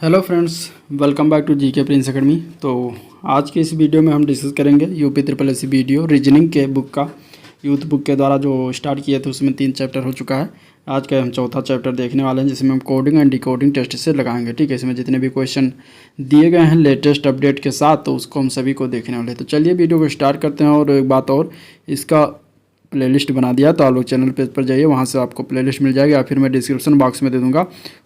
Hello friends, welcome back to GK Prince Academy. तो आज के इस वीडियो में हम डिस्कस करेंगे UP triple S video reasoning के बुक का। यूथ बुक के द्वारा जो स्टार्ट किए थे उसमें 3 चैप्टर हो चुका है। आज का हम चौथा चैप्टर देखने वाले हैं जिसमें हम कोडिंग एंड डिकोडिंग टेस्ट से लगाएंगे। ठीक है, इसमें जितने भी क्वेश्चन दिए गए हैं लेटेस्ट अपडेट के साथ तो उसको हम सभी को देखने वाले हैं। तो चलिए वीडियो को स्टार्ट करते हैं। और एक बात और, इसका प्लेलिस्ट बना दिया तो आप लोग चैनल पेज पर जाइए, वहाँ से आपको प्लेलिस्ट मिल जाएगी या फिर मैं डिस्क्रिप्शन बॉक्स में दे दूँगा,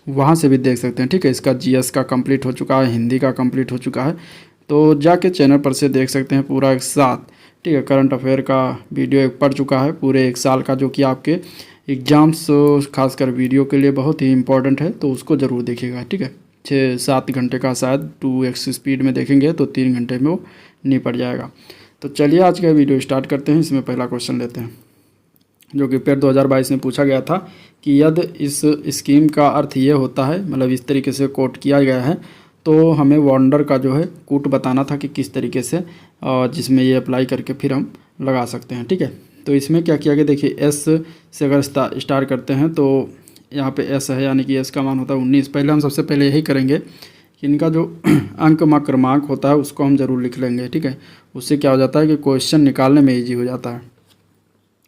वहाँ से भी देख सकते हैं। ठीक है, इसका जीएस का कंप्लीट हो चुका है, हिंदी का कंप्लीट हो चुका है, तो जाके चैनल पर से देख सकते हैं पूरा एक साथ। ठीक है, करंट अफेयर का वीडियो एक पड़ चुका है पूरे एक साल का, जो कि आपके एग्ज़ाम्स खासकर वीडियो के लिए बहुत ही इंपॉर्टेंट है, तो उसको ज़रूर देखिएगा। ठीक है, 6-7 घंटे का शायद 2x स्पीड में देखेंगे तो 3 घंटे में वो निपट जाएगा। तो चलिए आज का वीडियो स्टार्ट करते हैं। इसमें पहला क्वेश्चन लेते हैं जो कि पेड 2022 में पूछा गया था कि यदि इस स्कीम का अर्थ ये होता है, मतलब इस तरीके से कोट किया गया है, तो हमें वॉन्डर का जो है कूट बताना था कि किस तरीके से जिसमें ये अप्लाई करके फिर हम लगा सकते हैं। ठीक है, तो इसमें क्या किया गया, देखिए एस से अगर स्टार्ट करते हैं तो यहाँ पे एस है, यानी कि एस का मान होता है 19। पहले हम सबसे पहले यही करेंगे कि इनका जो अंक क्रमांक होता है उसको हम ज़रूर लिख लेंगे। ठीक है, उससे क्या हो जाता है कि क्वेश्चन निकालने में ईजी हो जाता है।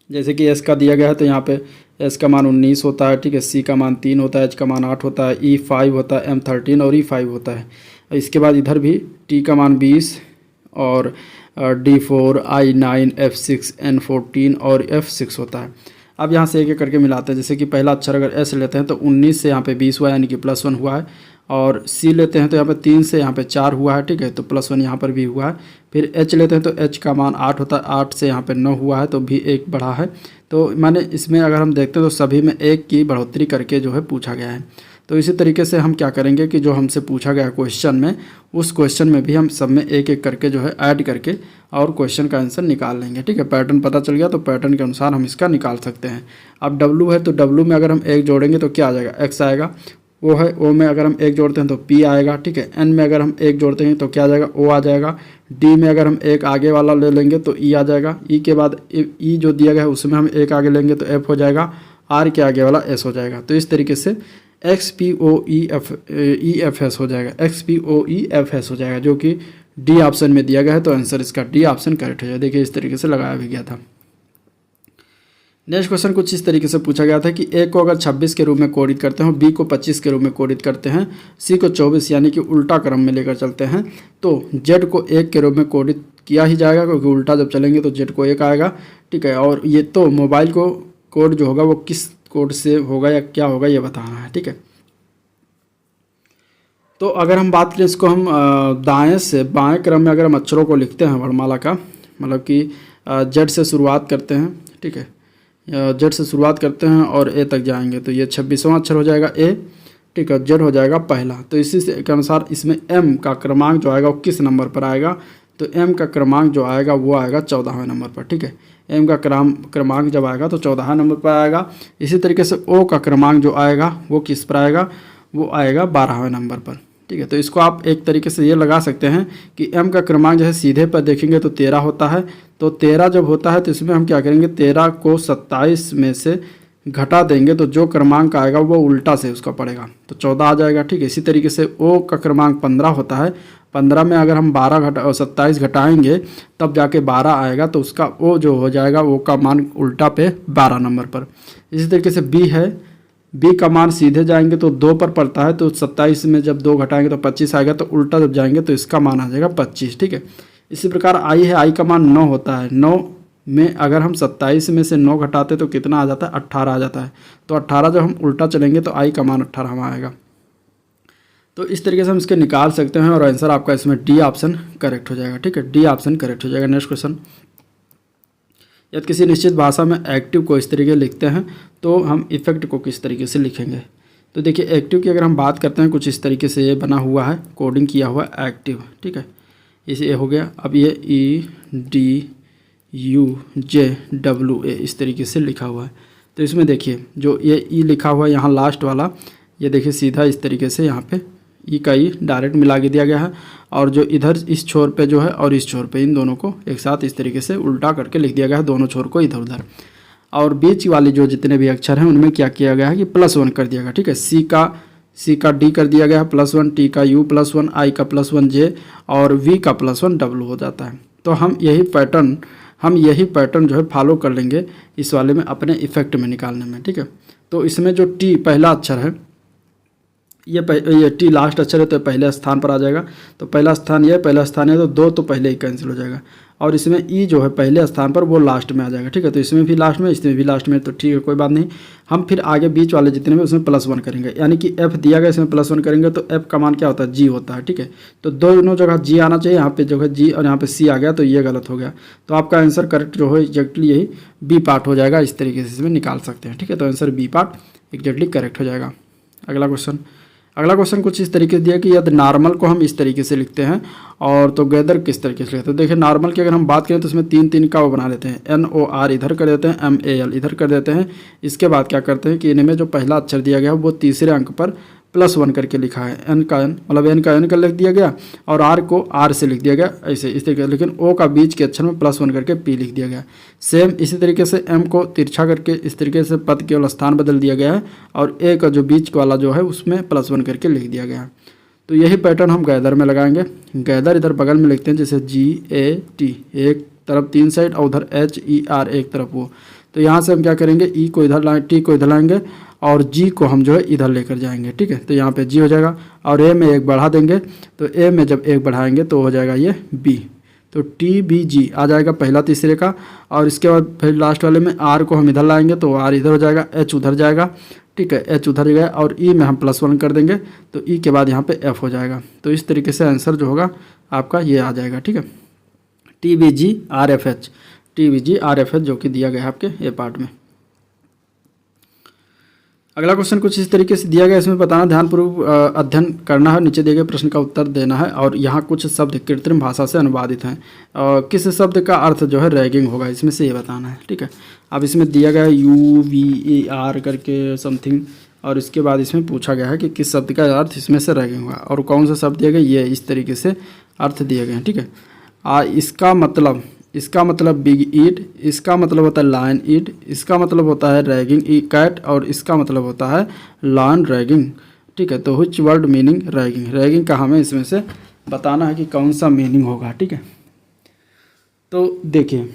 जैसे कि एस का दिया गया है तो यहाँ पे एस का मान 19 होता है। ठीक है, सी का मान 3 होता है, एच का मान 8 होता है, ई 5 होता है, एम 13 और ई 5 होता है। इसके बाद इधर भी टी का मान 20 और डी 4, आई 9, एफ 6, एन 14 और एफ 6 होता है। अब यहाँ से एक एक करके मिलाते हैं। जैसे कि पहला अक्षर अगर एस लेते हैं तो 19 से यहाँ पे 20 हुआ है, यानी कि +1 हुआ है। और सी लेते हैं तो यहाँ पे 3 से यहाँ पे 4 हुआ है। ठीक है, तो +1 यहाँ पर भी हुआ है। फिर एच लेते हैं तो एच का मान 8 होता है, 8 से यहाँ पे 9 हुआ है तो भी 1 बढ़ा है। तो माने इसमें अगर हम देखते हैं तो सभी में 1 की बढ़ोतरी करके जो है पूछा गया है। तो इसी तरीके से हम क्या करेंगे कि जो हमसे पूछा गया क्वेश्चन में, उस क्वेश्चन में भी हम सब में 1-1 करके जो है ऐड करके और क्वेश्चन का आंसर निकाल लेंगे। ठीक है, पैटर्न पता चल गया तो पैटर्न के अनुसार हम इसका निकाल सकते हैं। अब डब्लू है तो डब्लू में अगर हम 1 जोड़ेंगे तो क्या आ जाएगा, एक्स आएगा। ओ है, ओ में अगर हम 1 जोड़ते हैं तो पी आएगा। ठीक है, एन में अगर हम 1 जोड़ते हैं तो क्या आ जाएगा, ओ आ जाएगा। डी में अगर हम 1 आगे वाला ले लेंगे तो ई आ जाएगा। ई के बाद ई जो दिया गया है उसमें हम 1 आगे लेंगे तो एफ हो जाएगा। आर के आगे वाला एस हो जाएगा। तो इस तरीके से X P O E F S हो जाएगा, X P O E F S हो जाएगा, जो कि डी ऑप्शन में दिया गया है। तो आंसर इसका डी ऑप्शन करेक्ट हो जाएगा। देखिए इस तरीके से लगाया भी गया था। नेक्स्ट क्वेश्चन कुछ इस तरीके से पूछा गया था कि ए को अगर 26 के रूप में कोडित करते हैं, बी को 25 के रूप में कोडित करते हैं, सी को 24 यानी कि उल्टा क्रम में लेकर चलते हैं, तो जेड को 1 के रूप में कोडित किया ही जाएगा, क्योंकि उल्टा जब चलेंगे तो जेड को 1 आएगा। ठीक है, और ये तो मोबाइल को कोड जो होगा वो किस कोड से होगा या क्या होगा ये बताना है। ठीक है, तो अगर हम बात करें इसको, हम दाएँ से बाएँ क्रम में अगर हम अक्षरों को लिखते हैं वर्णमाला का, मतलब कि जेड से शुरुआत करते हैं। ठीक है, जेड से शुरुआत करते हैं और ए तक जाएंगे तो ये 26वां अक्षर हो जाएगा ए। ठीक है, जेड हो जाएगा पहला। तो इसी से के अनुसार इसमें एम का क्रमांक जो आएगा वो किस नंबर पर आएगा, तो एम का क्रमांक जो आएगा वो आएगा 14वें नंबर पर। ठीक है, एम का क्रमांक जब आएगा तो 14वें नंबर पर आएगा। इसी तरीके से ओ का क्रमांक जो आएगा वो किस पर आएगा, वो आएगा 12वें नंबर पर। ठीक है, तो इसको आप एक तरीके से ये लगा सकते हैं कि एम का क्रमांक जो है सीधे पर देखेंगे तो 13 होता है। तो 13 जब होता है तो इसमें हम क्या करेंगे, 13 को 27 में से घटा देंगे तो जो क्रमांक आएगा वो उल्टा से उसका पड़ेगा, तो 14 आ जाएगा। ठीक है, इसी तरीके से ओ का क्रमांक 15 होता है। 15 में अगर हम 27 घटाएंगे तब जाके 12 आएगा, तो उसका ओ जो हो जाएगा वो का मान उल्टा पे 12 नंबर पर। इसी तरीके से बी है, बी का मान सीधे जाएंगे तो 2 पर पड़ता है, तो 27 में जब 2 घटाएंगे तो 25 आएगा, तो उल्टा जब जाएंगे तो इसका मान आ जाएगा 25। ठीक है, इसी प्रकार आई है, आई का मान 9 होता है। 9 में अगर हम 27 में से 9 घटाते तो कितना आ जाता है, 18 आ जाता है। तो 18 जब हम उल्टा चलेंगे तो आई का मान 18 आएगा। तो इस तरीके से हम इसके निकाल सकते हैं और आंसर आपका इसमें डी ऑप्शन करेक्ट हो जाएगा। ठीक है, डी ऑप्शन करेक्ट हो जाएगा। नेक्स्ट क्वेश्चन, यदि किसी निश्चित भाषा में एक्टिव को इस तरीके लिखते हैं तो हम इफेक्ट को किस तरीके से लिखेंगे। तो देखिए एक्टिव की अगर हम बात करते हैं कुछ इस तरीके से ये बना हुआ है, कोडिंग किया हुआ है एक्टिव। ठीक है, इसे हो गया। अब ये EDUJWA इस तरीके से लिखा हुआ है। तो इसमें देखिए जो ये ई लिखा हुआ है यहाँ लास्ट वाला, ये देखिए सीधा इस तरीके से यहाँ पे ई का ई डायरेक्ट मिला के दिया गया है, और जो इधर इस छोर पे जो है और इस छोर पे, इन दोनों को एक साथ इस तरीके से उल्टा करके लिख दिया गया है, दोनों छोर को इधर उधर। और बीच वाली जो जितने भी अक्षर हैं उनमें क्या किया गया है कि +1 कर दिया गया। ठीक है, सी का सी का डी कर दिया गया है +1, टी का यू +1, आई का +1 जे और वी का +1 डब्लू हो जाता है। तो हम यही पैटर्न जो है फॉलो कर लेंगे इस वाले में अपने इफेक्ट में निकालने में, ठीक है। तो इसमें जो टी पहला अक्षर है, ये टी लास्ट अक्षर है तो पहले स्थान पर आ जाएगा। तो पहला स्थान ये पहला स्थान है तो 2 तो पहले ही कैंसिल हो जाएगा। और इसमें ई जो है पहले स्थान पर वो लास्ट में आ जाएगा, ठीक है। तो इसमें भी लास्ट में, इसमें भी लास्ट में, तो ठीक है कोई बात नहीं। हम फिर आगे बीच वाले जितने भी उसमें +1 करेंगे, यानी कि एफ दिया गया इसमें +1 करेंगे तो एफ का मान क्या होता है, जी होता है, ठीक है। तो दोनों जगह जी आना चाहिए, यहाँ पे जो है जी और यहाँ पे सी आ गया तो ये गलत हो गया। तो आपका आंसर करेक्ट जो है एग्जैक्टली यही बी पार्ट हो जाएगा। इस तरीके से इसमें निकाल सकते हैं, ठीक है। तो answer B part exactly correct हो जाएगा। अगला क्वेश्चन कुछ इस तरीके से दिया कि यदि नॉर्मल को हम इस तरीके से लिखते हैं और तो गैदर किस तरीके से लिखते हैं। तो देखिए नॉर्मल की अगर हम बात करें तो इसमें 3 का वो बना लेते हैं, NOR इधर कर देते हैं, MAL इधर कर देते हैं। इसके बाद क्या करते हैं कि इनमें जो पहला अक्षर दिया गया है वो तीसरे अंक पर +1 करके लिखा है। N का N का लिख दिया गया और R को R से लिख दिया गया ऐसे इस तरीके से, लेकिन O का बीच के अक्षर में +1 करके P लिख दिया गया। सेम इसी तरीके से M को तिरछा करके इस तरीके से पद केवल स्थान बदल दिया गया है और A का जो बीच वाला जो है उसमें +1 करके लिख दिया गया है। तो यही पैटर्न हम गैदर में लगाएंगे। गैदर इधर बगल में लिखते हैं जैसे GAT, एक तरफ 3 साइड और उधर HER एक तरफ वो। तो यहाँ से हम क्या करेंगे, ई को इधर लाएँ, टी को इधर लाएंगे और जी को हम जो है इधर लेकर जाएंगे, ठीक है। तो यहाँ पे जी हो जाएगा और ए में 1 बढ़ा देंगे, तो ए में जब 1 बढ़ाएंगे तो हो जाएगा ये बी। तो TBG आ जाएगा पहला तीसरे का। और इसके बाद फिर लास्ट वाले में आर को हम इधर लाएंगे तो आर इधर हो जाएगा, एच उधर जाएगा, ठीक है, एच उधर गया और ई में हम +1 कर देंगे तो ई के बाद यहाँ पे एफ हो जाएगा। तो इस तरीके से आंसर जो होगा आपका ये आ जाएगा, ठीक है। TBG RFH जो कि दिया गया है आपके ए पार्ट में। अगला क्वेश्चन कुछ इस तरीके से दिया गया, इसमें बताना ध्यानपूर्वक अध्ययन करना है, नीचे दिए गए प्रश्न का उत्तर देना है और यहाँ कुछ शब्द कृत्रिम भाषा से अनुवादित हैं। किस शब्द का अर्थ जो है रैगिंग होगा इसमें से ये बताना है, ठीक है। अब इसमें दिया गया है UVAR करके समथिंग और इसके बाद इसमें पूछा गया है कि किस शब्द का अर्थ इसमें से रैगिंग होगा और कौन सा शब्द दिया गया, ये इस तरीके से अर्थ दिए गए हैं, ठीक है। इसका मतलब बिग ईट, इसका मतलब होता है लायन ईट, इसका मतलब होता है रैगिंग कैट और इसका मतलब होता है लॉन रैगिंग, ठीक है। तो व्हिच वर्ड मीनिंग रैगिंग का हमें इसमें से बताना है कि कौन सा मीनिंग होगा, ठीक है। तो देखिए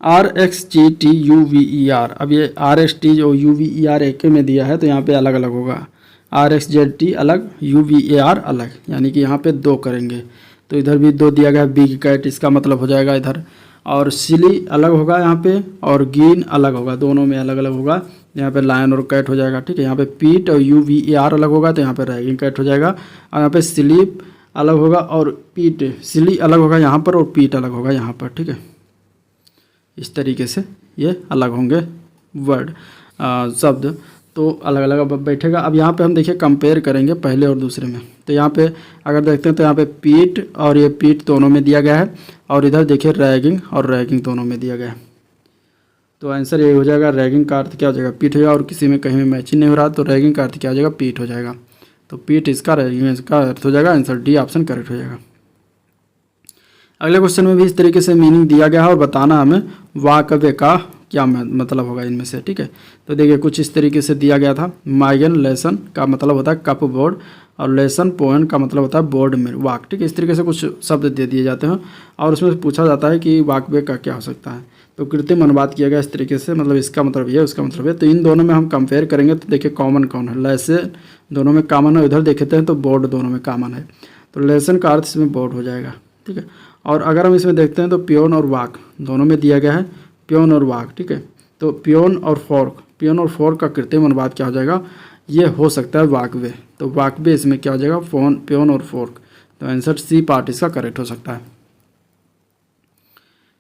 RXGTUVER, अब ये RXT और UVER एक में दिया है तो यहाँ पे अलग अलग होगा, RXZT अलग, UVAR अलग, यानी कि यहाँ पे 2 करेंगे। तो इधर भी 2 दिया गया है, बिग कैट इसका मतलब हो जाएगा इधर, और सिली अलग होगा यहाँ पे और ग्रीन अलग होगा, दोनों में अलग अलग होगा। यहाँ पे लायन और कैट हो जाएगा, ठीक है। यहाँ पे पीट और UVAR अलग होगा तो यहाँ पे रैगिंग कैट हो जाएगा। और यहाँ पे स्लीप अलग होगा और पीट, सिली अलग होगा यहाँ पर और पीट अलग होगा यहाँ पर, ठीक है। इस तरीके से ये अलग होंगे वर्ड शब्द, तो अलग अलग बैठेगा। अब यहाँ पे हम देखिए कंपेयर करेंगे पहले और दूसरे में। तो यहाँ पे अगर देखते हैं तो यहाँ पे पीट और ये पीट दोनों में दिया गया है और इधर देखिए रैगिंग और रैगिंग दोनों में दिया गया है। तो आंसर ये हो जाएगा, रैगिंग का अर्थ क्या हो जाएगा, पीट हो जाएगा और किसी में कहीं में मैचिंग नहीं हो रहा तो रैगिंग का अर्थ क्या हो जाएगा, पीट हो जाएगा। तो पीट इसका, रैगिंग इसका अर्थ हो जाएगा, आंसर डी ऑप्शन करेक्ट हो जाएगा। अगले क्वेश्चन में भी इस तरीके से मीनिंग दिया गया है और बताना हमें वाकवे का क्या मतलब होगा इनमें से, ठीक है। तो देखिए कुछ इस तरीके से दिया गया था, माइगन लेसन का मतलब होता है कप बोर्ड और लेसन पोएन का मतलब होता है बोर्ड में वाक, ठीक है। इस तरीके से कुछ शब्द दे दिए जाते हैं और उसमें पूछा जाता है कि वाकवे का क्या हो सकता है। तो कृत्रिम अनुवाद किया गया इस तरीके से, मतलब इसका मतलब ये उसका मतलब ये। तो इन दोनों में हम कंपेयर करेंगे तो देखिए कॉमन कौन है, लेसे दोनों में कॉमन है, इधर देखते हैं तो बोर्ड दोनों में कॉमन है, तो लेसन का अर्थ इसमें बोर्ड हो जाएगा, ठीक है। और अगर हम इसमें देखते हैं तो प्योन और वाक दोनों में दिया गया है, प्योन और वाक, ठीक है। तो प्योन और फोर्क का कृत्रिम अनुवाद क्या हो जाएगा, ये हो सकता है वाकवे। तो वाकवे इसमें क्या हो जाएगा, प्योन और फोर्क। तो आंसर सी पार्ट इसका करेक्ट हो सकता है।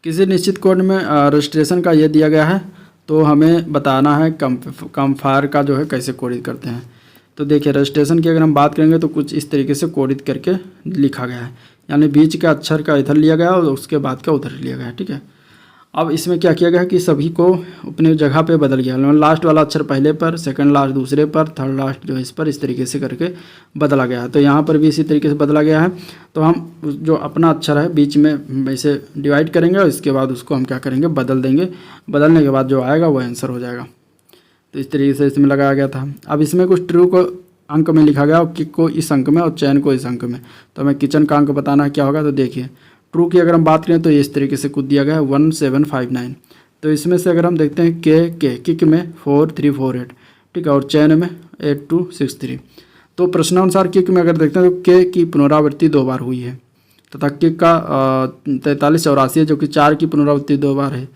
किसी निश्चित कोड में रजिस्ट्रेशन का ये दिया गया है तो हमें बताना है कम्फायर का जो है कैसे कोडित करते हैं। तो देखिए रजिस्ट्रेशन की अगर हम बात करेंगे तो कुछ इस तरीके से कोडित करके लिखा गया है, यानी बीच का अक्षर का इधर लिया गया और उसके बाद का उधर लिया गया है, ठीक है। अब इसमें क्या किया गया कि सभी को अपनी जगह पे बदल गया, लास्ट वाला अक्षर पहले पर, सेकंड लास्ट दूसरे पर, थर्ड लास्ट जो है इस पर, इस तरीके से करके बदला गया है। तो यहाँ पर भी इसी तरीके से बदला गया है। तो हम जो अपना अक्षर है बीच में वैसे डिवाइड करेंगे और इसके बाद उसको हम क्या करेंगे, बदल देंगे। बदलने के बाद जो आएगा वो आंसर हो जाएगा। तो इस तरीके से इसमें लगाया गया था। अब इसमें कुछ ट्रू को अंक में लिखा गया और किक को इस अंक में और चैन को इस अंक में। तो हमें किचन का अंक बताना है क्या होगा। तो देखिए ट्रू की अगर हम बात करें तो इस तरीके से कुछ दिया गया है 1759। तो इसमें से अगर हम देखते हैं के किक में 4348, ठीक है, और चैन में 8263। तो प्रश्नानुसार किक में अगर देखते हैं तो के की पुनरावृत्ति 2 बार हुई है तथा किक का 4384 है जो कि 4 की पुनरावृत्ति 2 बार है।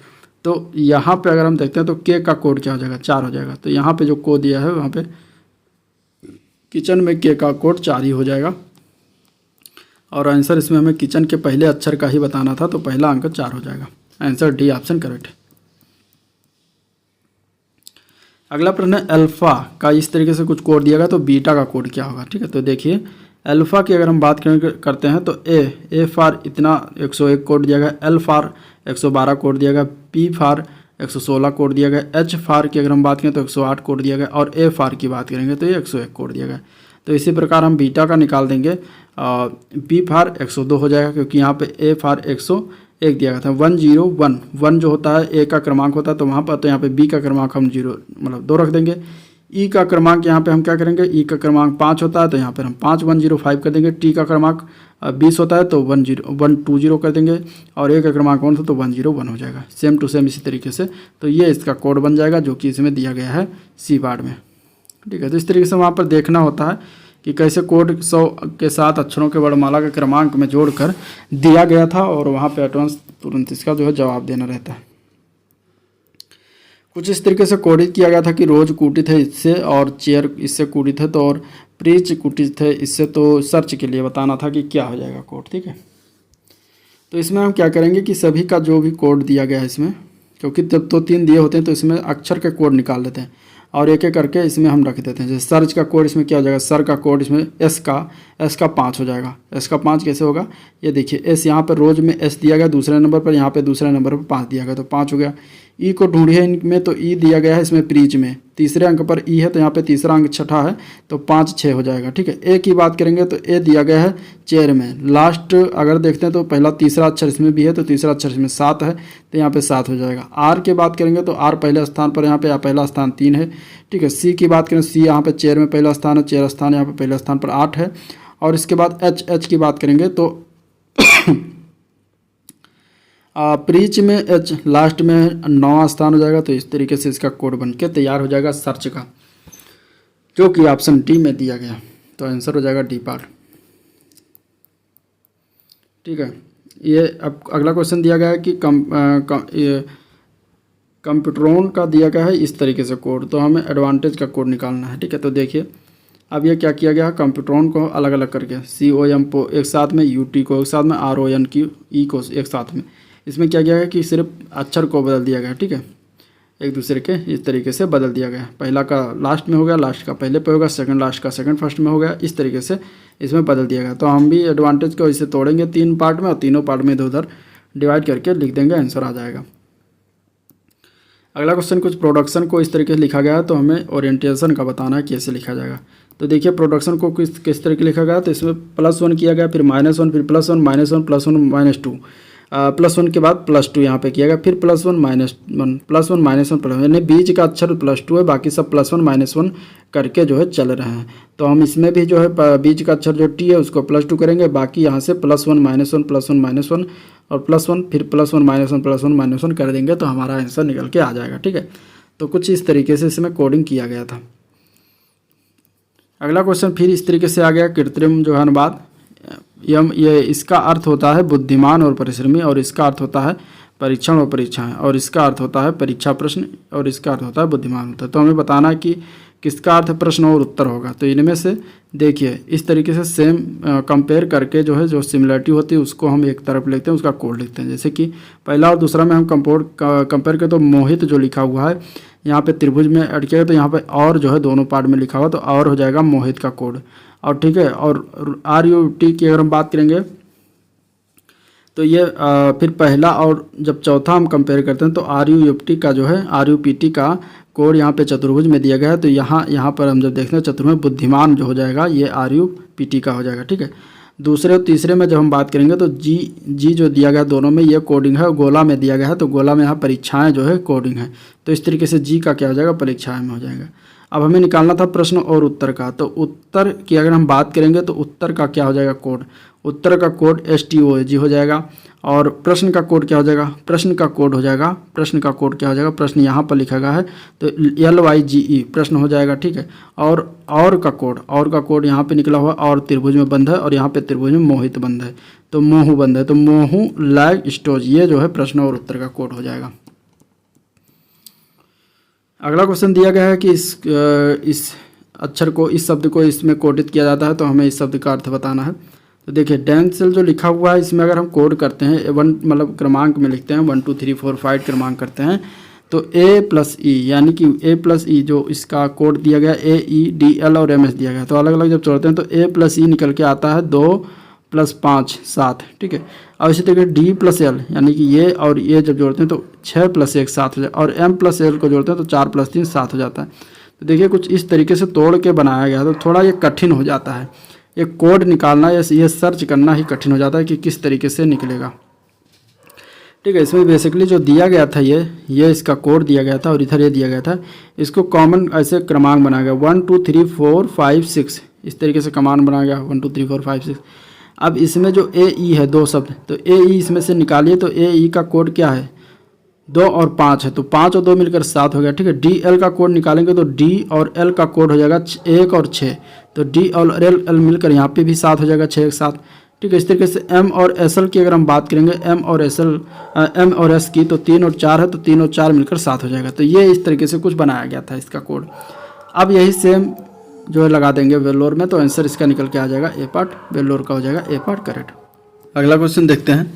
तो यहाँ पे अगर हम देखते हैं तो के का कोड क्या हो जाएगा, 4 हो जाएगा। तो यहाँ पे जो कोड दिया है वहाँ पे किचन में के का कोड 4 ही हो जाएगा। और आंसर इसमें हमें किचन के पहले अक्षर का ही बताना था, तो पहला अंक 4 हो जाएगा। आंसर डी ऑप्शन करेक्ट है। अगला प्रश्न है अल्फा का इस तरीके से कुछ कोड दिया गया तो बीटा का कोड क्या होगा, ठीक है। तो देखिए अल्फा की अगर हम बात करते हैं तो ए फार इतना 101 कोड दिया गया, एल फार 112 कोड दिया गया, पी फार 116 कोड दिया गया, एच फार की अगर हम बात करें तो 108 कोड दिया गया और ए फार की बात करेंगे तो ये 101 कोड दिया गया। तो इसी प्रकार हम बीटा का निकाल देंगे। बी फार 102 हो जाएगा क्योंकि यहाँ पे ए फार 101 दिया गया था। 101 1 जो होता है ए का क्रमांक होता है तो वहाँ पर, तो यहाँ पे बी का क्रमांक हम 0 मतलब 2 रख देंगे। ई का क्रमांक यहाँ पे हम क्या करेंगे, ई का क्रमांक 5 होता है तो यहाँ पर हम 5105 कर देंगे। टी का क्रमांक 20 होता है तो 120 कर देंगे और ए का क्रमांक 1 था तो 101 हो जाएगा। सेम टू सेम इसी तरीके से। तो ये इसका कोड बन जाएगा जो कि इसमें दिया गया है सी बार में, ठीक है। तो इस तरीके से वहाँ पर देखना होता है कि कैसे कोड 100 के साथ अक्षरों के वर्णमाला के क्रमांक में जोड़कर दिया गया था और वहाँ पे एडवांस तुरंत इसका जो है जवाब देना रहता है। कुछ इस तरीके से कोडित किया गया था कि रोज कुटित है इससे और चेयर इससे कुटित है तो और प्रीच कुटित है इससे। तो सर्च के लिए बताना था कि क्या हो जाएगा कोड, ठीक है। तो इसमें हम क्या करेंगे कि सभी का जो भी कोड दिया गया है इसमें, क्योंकि जब तो 3 दिए होते हैं तो इसमें अक्षर के कोड निकाल लेते हैं और एक एक करके इसमें हम रख देते हैं। जैसे सर्च का कोड इसमें क्या हो जाएगा, सर का कोड इसमें एस का 5 हो जाएगा। एस का 5 कैसे होगा, ये देखिए एस यहाँ पर रोज में एस दिया गया दूसरे नंबर पर, यहाँ पे दूसरे नंबर पर 5 दिया गया तो 5 हो गया। ई को ढूंढिए इनमें तो ई दिया गया है इसमें प्रीच में, तीसरे अंक पर ई है तो यहाँ पे तीसरा अंक छठा है तो 5 6 हो जाएगा, ठीक है। ए की बात करेंगे तो ए दिया गया है चेयर में, लास्ट अगर देखते हैं तो पहला तीसरा अक्षर इसमें भी है तो तीसरा अक्षर इसमें 7 है तो यहाँ पे 7 हो जाएगा। आर की बात करेंगे तो आर पहले स्थान पर यहाँ पे पहला स्थान 3 है, ठीक है। सी की बात करें, सी यहाँ पे चेयर में पहला स्थान है, चेयर स्थान यहाँ पे पहले स्थान पर 8 है। और इसके बाद एच की बात करेंगे तो प्रीच में एच लास्ट में 9वां स्थान हो जाएगा। तो इस तरीके से इसका कोड बन के तैयार हो जाएगा सर्च का, जो कि ऑप्शन डी में दिया गया। तो आंसर हो जाएगा डी पार्ट, ठीक है। ये अब अगला क्वेश्चन दिया गया है कि कंप्यूटरोन का दिया गया है इस तरीके से कोड, तो हमें एडवांटेज का कोड निकालना है, ठीक है। तो देखिए अब ये क्या किया गया है, कंप्यूटरोन को अलग अलग करके COM को एक साथ में, UT को एक साथ में, RON की E को एक साथ में, इसमें क्या किया गया कि सिर्फ अक्षर को बदल दिया गया, ठीक है। एक दूसरे के इस तरीके से बदल दिया गया, पहला का लास्ट में हो गया, लास्ट का पहले पे होगा, सेकंड लास्ट का सेकंड फर्स्ट में हो गया, इस तरीके से इसमें बदल दिया गया। तो हम भी एडवांटेज को इसे तोड़ेंगे 3 पार्ट में और तीनों पार्ट में इधर उधर डिवाइड करके लिख देंगे, आंसर आ जाएगा। अगला क्वेश्चन कुछ प्रोडक्शन को इस तरीके से लिखा गया है तो हमें ओरिएंटेशन का बताना है कैसे लिखा जाएगा। तो देखिए प्रोडक्शन को किस तरीके लिखा गया, तो इसमें +1 किया गया, फिर -1, फिर +1 -1 +1 -2, +1 के बाद +2 यहाँ पे किया गया, फिर +1 -1 +1 -1 +1, यानी बीच का अक्षर +2 है, बाकी सब +1 -1 करके जो है चल रहे हैं। तो हम इसमें भी जो है बीच का अक्षर जो T है उसको +2 करेंगे, बाकी यहाँ से +1 -1 +1 -1 और +1 फिर +1 -1 +1 -1 कर देंगे तो हमारा आंसर निकल के आ जाएगा, ठीक है। तो कुछ इस तरीके से इसमें कोडिंग किया गया था। अगला क्वेश्चन फिर इस तरीके से आ गया, कृत्रिम जो है अनुवाद, ये इसका अर्थ होता है बुद्धिमान और परिश्रमी, और इसका अर्थ होता है परीक्षण और परीक्षाएं, और इसका अर्थ होता है परीक्षा प्रश्न, और इसका अर्थ होता है बुद्धिमान होता है। तो हमें बताना है कि किसका अर्थ प्रश्न और उत्तर होगा। तो इनमें से देखिए इस तरीके से सेम कंपेयर करके जो है जो सिमिलरिटी होती है उसको हम एक तरफ लिखते हैं, उसका कोड लिखते हैं। जैसे कि पहला और दूसरा में हम कंपेयर करें तो मोहित जो लिखा हुआ है यहाँ पे त्रिभुज में ऐड किया, तो यहाँ पे और जो है दोनों पार्ट में लिखा हुआ तो और हो जाएगा मोहित का कोड, और ठीक है। और RUT की अगर हम बात करेंगे तो ये फिर पहला और जब चौथा हम कंपेयर करते हैं तो RUPT का जो है RUPT का कोड यहाँ पे चतुर्भुज में दिया गया है। तो यहाँ पर हम जब देखते हैं चतुर्भुज बुद्धिमान जो हो जाएगा ये RUPT का हो जाएगा, ठीक है। दूसरे और तीसरे में जब हम बात करेंगे तो जी जो दिया गया दोनों में ये कोडिंग है, गोला में दिया गया है तो गोला में यहाँ परीक्षाएं जो है कोडिंग है। तो इस तरीके से जी का क्या हो जाएगा, परीक्षाएं में हो जाएगा। अब हमें निकालना था प्रश्न और उत्तर का, तो उत्तर की अगर हम बात करेंगे तो उत्तर का क्या हो जाएगा कोड, उत्तर का कोड STOAG हो जाएगा। और प्रश्न का कोड क्या हो जाएगा, प्रश्न का कोड हो जाएगा, प्रश्न का कोड क्या हो जाएगा, प्रश्न यहाँ पर लिखा गया है तो LYGE प्रश्न हो जाएगा, ठीक है। और का कोड यहाँ पे निकला हुआ और त्रिभुज में बंद है और यहाँ पे त्रिभुज में मोहित बंद है तो मोहू बंद है, तो मोहू लैग स्टोज, ये जो है प्रश्न और उत्तर का कोड हो जाएगा। अगला क्वेश्चन दिया गया है कि इस अक्षर को, इस शब्द को इसमें कोडित किया जाता है तो हमें इस शब्द का अर्थ बताना है। तो देखिए डेंसिल जो लिखा हुआ है इसमें अगर हम कोड करते हैं मतलब क्रमांक में लिखते हैं 1 2 3 4 5 क्रमांक करते हैं तो A+E यानी कि A+E जो इसका कोड दिया गया AE DL और MS दिया गया, तो अलग अलग जब जोड़ते हैं तो A+E निकल के आता है 2 + 5 7, ठीक है। और इसी तरीके D+L यानी कि ये और ये जब जोड़ते हैं तो 6 + 1 7 हो जाए, और M+L को जोड़ते हैं तो 4 + 3 7 हो जाता है। तो देखिए कुछ इस तरीके से तोड़ के बनाया गया, तो थोड़ा ये कठिन हो जाता है, ये कोड निकालना या ये सर्च करना ही कठिन हो जाता है कि किस तरीके से निकलेगा, ठीक है। इसमें बेसिकली जो दिया गया था ये इसका कोड दिया गया था और इधर ये दिया गया था, इसको कॉमन ऐसे क्रमांक बनाया गया 1 2 3 4 5 6 इस तरीके से कमांड बनाया गया 1 2 3 4 5 6। अब इसमें जो AE है 2 शब्द, तो AE इसमें से निकालिए तो AE का कोड क्या है 2 और 5 है, तो 5 और 2 मिलकर 7 हो गया, ठीक है। DL का कोड निकालेंगे तो D और L का कोड हो जाएगा 1 और 6, तो D और L मिलकर यहाँ पे भी 7 हो जाएगा, 6 1 7, ठीक है। इस तरीके से M और SL की अगर हम बात करेंगे M और S की तो 3 और 4 है, तो 3 और 4 मिलकर 7 हो जाएगा। तो ये इस तरीके से कुछ बनाया गया था इसका कोड। अब यही सेम जो है लगा देंगे वेलोर में तो आंसर इसका निकल के आ जाएगा A पार्ट, वेलोर का हो जाएगा A पार्ट करेक्ट। अगला क्वेश्चन देखते हैं,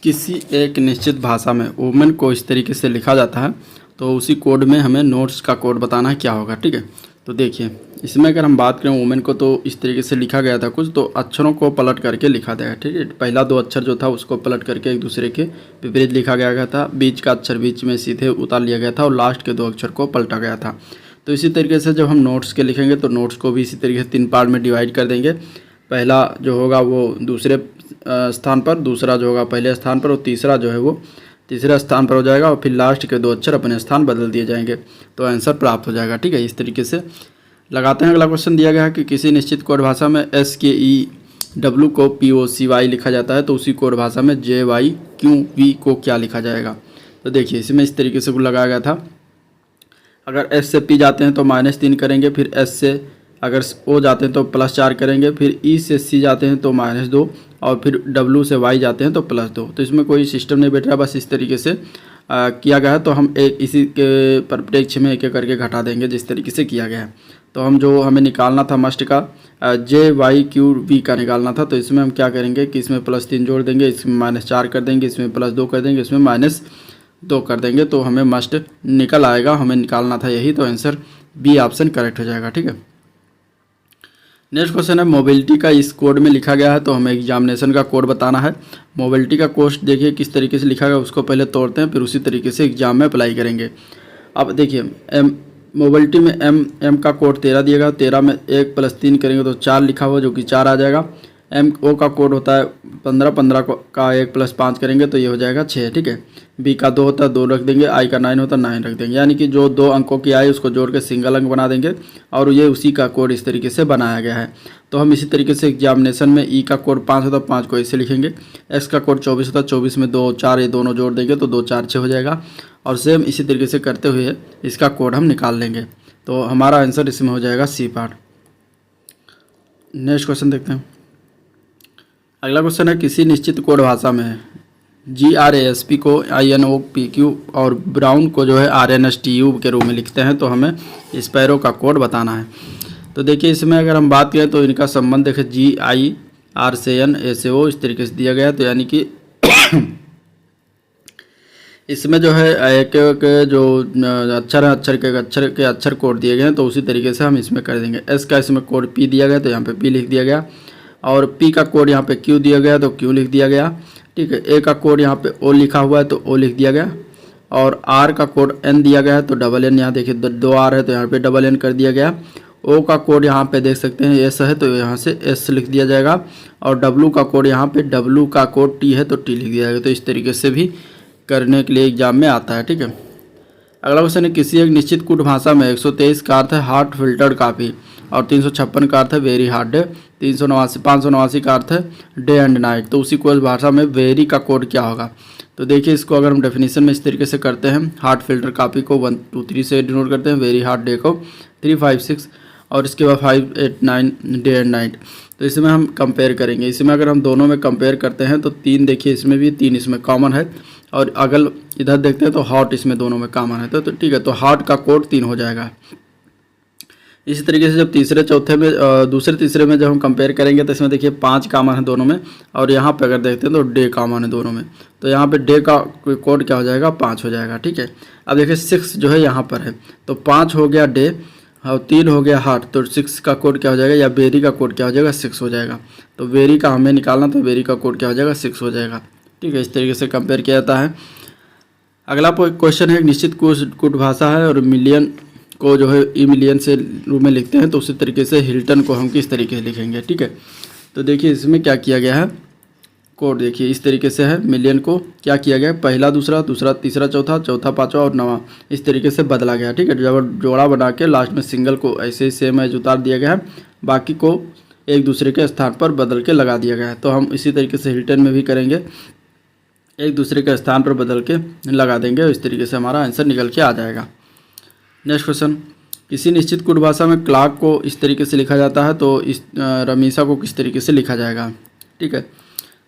किसी एक निश्चित भाषा में वुमेन को इस तरीके से लिखा जाता है तो उसी कोड में हमें नोट्स का कोड बताना है क्या होगा, ठीक है। तो देखिए इसमें अगर हम बात करें वुमेन को तो इस तरीके से लिखा गया था कुछ, तो अक्षरों को पलट करके लिखा गया, ठीक है। पहला 2 अक्षर जो था उसको पलट करके एक दूसरे के विपरीत लिखा गया था, बीच का अक्षर बीच में सीधे उतार लिया गया था और लास्ट के 2 अक्षर को पलटा गया था। तो इसी तरीके से जब हम नोट्स के लिखेंगे तो नोट्स को भी इसी तरीके से 3 पार्ट में डिवाइड कर देंगे। पहला जो होगा वो दूसरे स्थान पर, दूसरा जो होगा पहले स्थान पर और तीसरा जो है वो तीसरे स्थान पर हो जाएगा और फिर लास्ट के 2 अक्षर अपने स्थान बदल दिए जाएंगे तो आंसर प्राप्त हो जाएगा, ठीक है। इस तरीके से लगाते हैं। अगला क्वेश्चन दिया गया है कि किसी निश्चित कोड भाषा में SKEW को POCY लिखा जाता है तो उसी कोड भाषा में JYQV को क्या लिखा जाएगा। तो देखिए इसमें इस तरीके से लगाया गया था, अगर S से P जाते हैं तो -3 करेंगे, फिर S से अगर O जाते हैं तो +4 करेंगे, फिर E से C जाते हैं तो -2 और फिर W से Y जाते हैं तो +2। तो इसमें कोई सिस्टम नहीं बैठ रहा, बस इस तरीके से किया गया है। तो हम एक इसी के परिप्रेक्ष्य में एक एक करके घटा देंगे जिस तरीके से किया गया है। तो हम जो हमें निकालना था मस्ट का JYQV का निकालना था, तो इसमें हम क्या करेंगे कि इसमें +3 जोड़ देंगे, इसमें -4 कर देंगे, इसमें +2 कर देंगे, इसमें -2 कर देंगे तो हमें मस्ट निकल आएगा। हमें निकालना था यही, तो आंसर B ऑप्शन करेक्ट हो जाएगा, ठीक है। नेक्स्ट क्वेश्चन है मोबिलिटी का इस कोड में लिखा गया है तो हमें एग्जामिनेशन का कोड बताना है। मोबिलिटी का कोड देखिए किस तरीके से लिखा गया, उसको पहले तोड़ते हैं फिर उसी तरीके से एग्जाम में अप्लाई करेंगे। अब देखिए मोबिलिटी में M का कोड 13 दिया गया, 13 में 1 + 3 करेंगे तो 4 लिखा हुआ जो कि 4 आ जाएगा। MO का कोड होता है 15, 15 का 1 + 5 करेंगे तो ये हो जाएगा 6, ठीक है। B का 2 होता है 2 रख देंगे, I का 9 होता है 9 रख देंगे, यानी कि जो 2 अंकों की आई उसको जोड़ के सिंगल अंक बना देंगे और ये उसी का कोड इस तरीके से बनाया गया है। तो हम इसी तरीके से एग्जामिनेशन में E का कोड 5 होता है, 5 को ऐसे लिखेंगे। X का कोड 24 होता है, 24 में 2 4 ये दोनों जोड़ देंगे तो 2 4 6 हो जाएगा और सेम इसी तरीके से करते हुए इसका कोड हम निकाल लेंगे। तो हमारा आंसर इसमें हो जाएगा C पार्ट। नेक्स्ट क्वेश्चन देखते हैं। अगला क्वेश्चन है किसी निश्चित कोड भाषा में GRASP को INOPQ और ब्राउन को जो है RNSTU के रूप में लिखते हैं तो हमें स्पैरो का कोड बताना है। तो देखिए इसमें अगर हम बात करें तो इनका संबंध देखिए GIR से N A से O इस तरीके से दिया गया है, तो यानी कि इसमें जो है एक जो अक्षर कोड दिए गए हैं तो उसी तरीके से हम इसमें कर देंगे। S का इसमें कोड P दिया गया तो यहाँ पे P लिख दिया गया और P का कोड यहाँ पे Q दिया गया तो Q लिख दिया गया। ठीक है। ए का कोड यहाँ पे ओ लिखा हुआ है तो ओ लिख दिया गया, और आर का कोड एन दिया गया है तो डबल एन, यहाँ देखिए दो आर है तो यहाँ पे डबल एन कर दिया गया। ओ का कोड यहाँ पे देख सकते हैं एस है तो यहाँ से एस लिख दिया जाएगा, और डब्लू का कोड यहाँ पे डब्लू का कोड टी है तो टी लिख दिया जाएगा। तो इस तरीके से भी करने के लिए एग्जाम में आता है, ठीक है। अगला क्वेश्चन है, किसी एक निश्चित कूट भाषा में 123 का अर्थ है हार्ड फिल्टर्ड काफ़ी, और 356 का अर्थ है वेरी हार्ड, 589 का अर्थ है डे एंड नाइट। तो उसी कोई भाषा में वेरी का कोड क्या होगा? तो देखिए इसको अगर हम डेफिनेशन में इस तरीके से करते हैं, हार्ड फिल्टर काफ़ी को 1 2 3 से डिनोट करते हैं, वेरी हार्ड डे को 3 5 6, और इसके बाद 5 8 9 डे एंड नाइट। तो इसमें हम कंपेयर करेंगे, इसमें अगर हम दोनों में कंपेयर करते हैं तो 3 देखिए इसमें भी 3 इसमें कॉमन है, और अगर इधर देखते हैं तो हॉट इसमें दोनों में कॉमन है। तो ठीक है, तो हॉट का कोड 3 हो जाएगा। इसी तरीके से जब तीसरे चौथे में दूसरे तीसरे में जब हम कंपेयर करेंगे तो इसमें देखिए 5 कॉमन है दोनों में, और यहाँ पे अगर देखते हैं तो डे कॉमन है दोनों में, तो यहाँ पे डे का कोड क्या हो जाएगा? 5 हो जाएगा, ठीक है। अब देखिए 6 जो है यहाँ पर है, तो 5 हो गया डे और 3 हो गया हार्ट, तो 6 का कोड क्या हो जाएगा, या वेरी का कोड क्या हो जाएगा? 6 हो जाएगा। तो वेरी का हमें निकालना, तो वेरी का कोड क्या हो जाएगा? 6 हो जाएगा, ठीक है। इस तरीके से कंपेयर किया जाता है। अगला क्वेश्चन है, एक निश्चित कूट भाषा है और मिलियन को जो है ई मिलियन से रूप में लिखते हैं, तो उसी तरीके से हिल्टन को हम किस तरीके से लिखेंगे, ठीक है। तो देखिए इसमें क्या किया गया है, कोड देखिए इस तरीके से है। मिलियन को क्या किया गया है, पहला दूसरा, दूसरा तीसरा, चौथा, चौथा पाँचवा और नवा, इस तरीके से बदला गया, ठीक है। जब जोड़ा बना के लास्ट में सिंगल को ऐसे ही सेम एज उतार दिया गया है, बाकी को एक दूसरे के स्थान पर बदल के लगा दिया गया है। तो हम इसी तरीके से हिल्टन में भी करेंगे, एक दूसरे के स्थान पर बदल के लगा देंगे, और इस तरीके से हमारा आंसर निकल के आ जाएगा। नेक्स्ट क्वेश्चन, किसी निश्चित कूट भाषा में क्लार्क को इस तरीके से लिखा जाता है, तो इस रमीसा को किस तरीके से लिखा जाएगा, ठीक है।